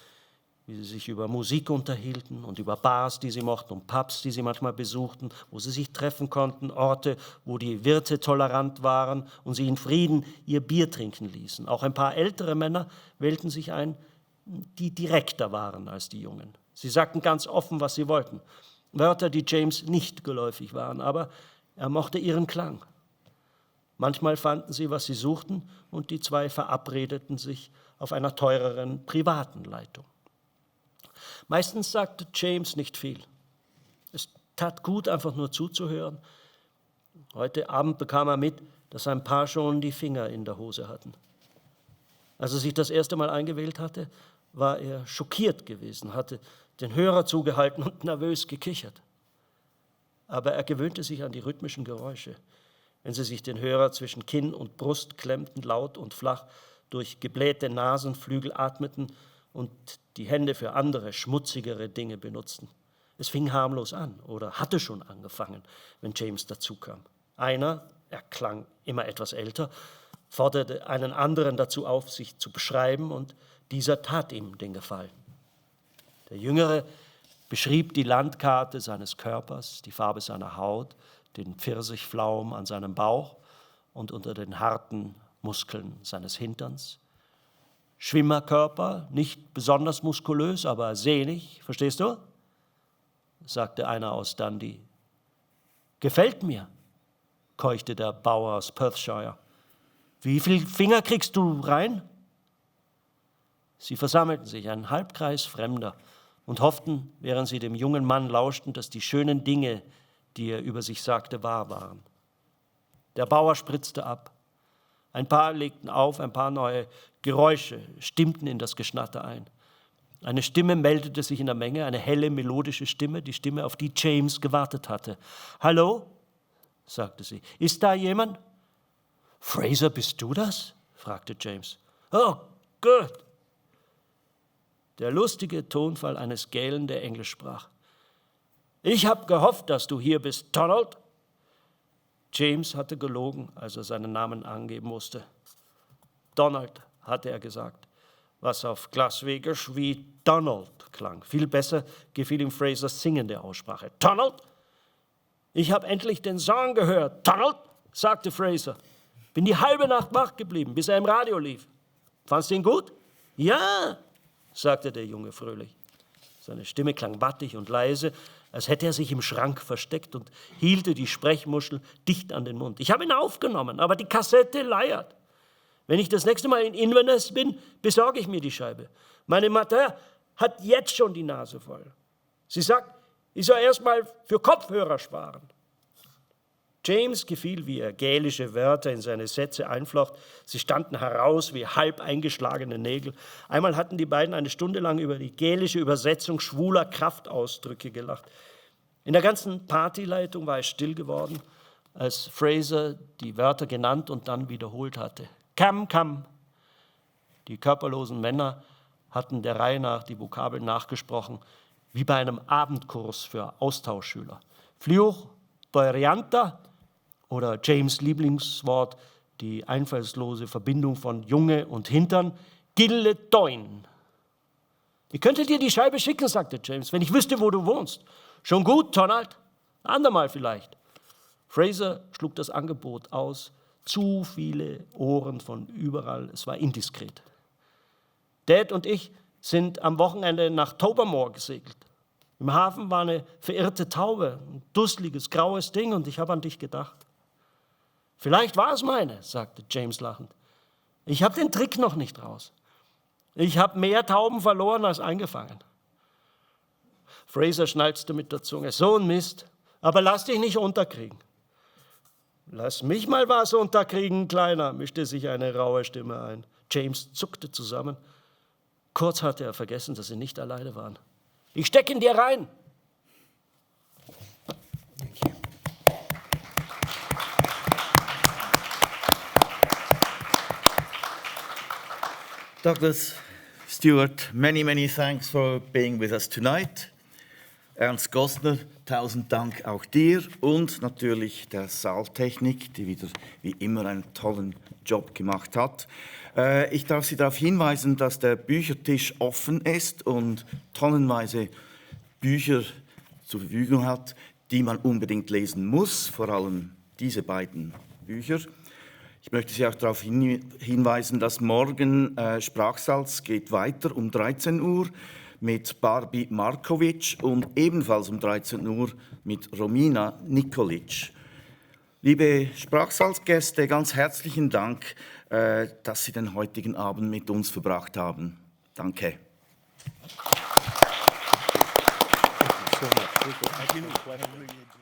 wie sie sich über Musik unterhielten und über Bars, die sie mochten, und Pubs, die sie manchmal besuchten, wo sie sich treffen konnten, Orte, wo die Wirte tolerant waren und sie in Frieden ihr Bier trinken ließen. Auch ein paar ältere Männer wählten sich ein, die direkter waren als die Jungen. Sie sagten ganz offen, was sie wollten. Wörter, die James nicht geläufig waren, aber er mochte ihren Klang. Manchmal fanden sie, was sie suchten, und die zwei verabredeten sich auf einer teureren privaten Leitung. Meistens sagte James nicht viel. Es tat gut, einfach nur zuzuhören. Heute Abend bekam er mit, dass ein paar schon die Finger in der Hose hatten. Als er sich das erste Mal eingewählt hatte, war er schockiert gewesen, hatte den Hörer zugehalten und nervös gekichert. Aber er gewöhnte sich an die rhythmischen Geräusche, wenn sie sich den Hörer zwischen Kinn und Brust klemmten, laut und flach durch geblähte Nasenflügel atmeten und die Hände für andere, schmutzigere Dinge benutzten. Es fing harmlos an oder hatte schon angefangen, wenn James dazukam. Einer, er klang immer etwas älter, forderte einen anderen dazu auf, sich zu beschreiben, und dieser tat ihm den Gefallen. Der Jüngere beschrieb die Landkarte seines Körpers, die Farbe seiner Haut, den Pfirsichflaum an seinem Bauch und unter den harten Muskeln seines Hinterns. Schwimmerkörper, nicht besonders muskulös, aber sehnig, verstehst du? Sagte einer aus Dundee. Gefällt mir, keuchte der Bauer aus Perthshire. Wie viel Finger kriegst du rein? Sie versammelten sich, ein Halbkreis Fremder, und hofften, während sie dem jungen Mann lauschten, dass die schönen Dinge, die er über sich sagte, wahr waren. Der Bauer spritzte ab. Ein paar legten auf, ein paar neue Geräusche stimmten in das Geschnatter ein. Eine Stimme meldete sich in der Menge, eine helle, melodische Stimme, die Stimme, auf die James gewartet hatte. »Hallo?« sagte sie. »Ist da jemand?« »Fraser, bist du das?« fragte James. »Oh, gut.« Der lustige Tonfall eines Gälen, der Englisch sprach. »Ich habe gehofft, dass du hier bist, Donald.« James hatte gelogen, als er seinen Namen angeben musste. Donald, hatte er gesagt, was auf Glaswegisch wie Donald klang. Viel besser gefiel ihm Frasers singende Aussprache. »Donald? Ich habe endlich den Song gehört. Donald?« sagte Fraser. »Bin die halbe Nacht wach geblieben, bis er im Radio lief. Fandst du ihn gut?« »Ja«, sagte der Junge fröhlich. Seine Stimme klang wattig und leise, als hätte er sich im Schrank versteckt, und hielte die Sprechmuschel dicht an den Mund. »Ich habe ihn aufgenommen, aber die Kassette leiert. Wenn ich das nächste Mal in Inverness bin, besorge ich mir die Scheibe. Meine Mutter hat jetzt schon die Nase voll. Sie sagt, ich soll erst mal für Kopfhörer sparen.« James gefiel, wie er gälische Wörter in seine Sätze einflocht. Sie standen heraus wie halb eingeschlagene Nägel. Einmal hatten die beiden eine Stunde lang über die gälische Übersetzung schwuler Kraftausdrücke gelacht. In der ganzen Partyleitung war es still geworden, als Fraser die Wörter genannt und dann wiederholt hatte. Come, come. Die körperlosen Männer hatten der Reihe nach die Vokabeln nachgesprochen, wie bei einem Abendkurs für Austauschschüler. Fluch, Boerianta oder James' Lieblingswort, die einfallslose Verbindung von Junge und Hintern, Gille Doin. »Ich könnte dir die Scheibe schicken«, sagte James, »wenn ich wüsste, wo du wohnst.« »Schon gut, Donald. Andermal vielleicht.« Fraser schlug das Angebot aus. Zu viele Ohren von überall, es war indiskret. »Dad und ich sind am Wochenende nach Tobermoor gesegelt. Im Hafen war eine verirrte Taube, ein dusseliges, graues Ding, und ich habe an dich gedacht.« »Vielleicht war es meine«, sagte James lachend. »Ich habe den Trick noch nicht raus. Ich habe mehr Tauben verloren als eingefangen.« Fraser schnalzte mit der Zunge. »So ein Mist, aber lass dich nicht unterkriegen.« »Lass mich mal was unterkriegen, Kleiner«, mischte sich eine raue Stimme ein. James zuckte zusammen. Kurz hatte er vergessen, dass sie nicht alleine waren. »Ich steck in dir rein!« Douglas, it's Stuart, many thanks for being with us tonight. Ernst Gossner, 1000 Dank auch dir und natürlich der Saaltechnik, die wieder wie immer einen tollen Job gemacht hat. Ich darf Sie darauf hinweisen, dass der Büchertisch offen ist und tonnenweise Bücher zur Verfügung hat, die man unbedingt lesen muss, vor allem diese beiden Bücher. Ich möchte Sie auch darauf hinweisen, dass morgen Sprachsalz geht weiter um 13 Uhr mit Barbie Markovic und ebenfalls um 13 Uhr mit Romina Nikolic. Liebe Sprachsalzgäste, ganz herzlichen Dank, dass Sie den heutigen Abend mit uns verbracht haben. Danke. Thank you so much.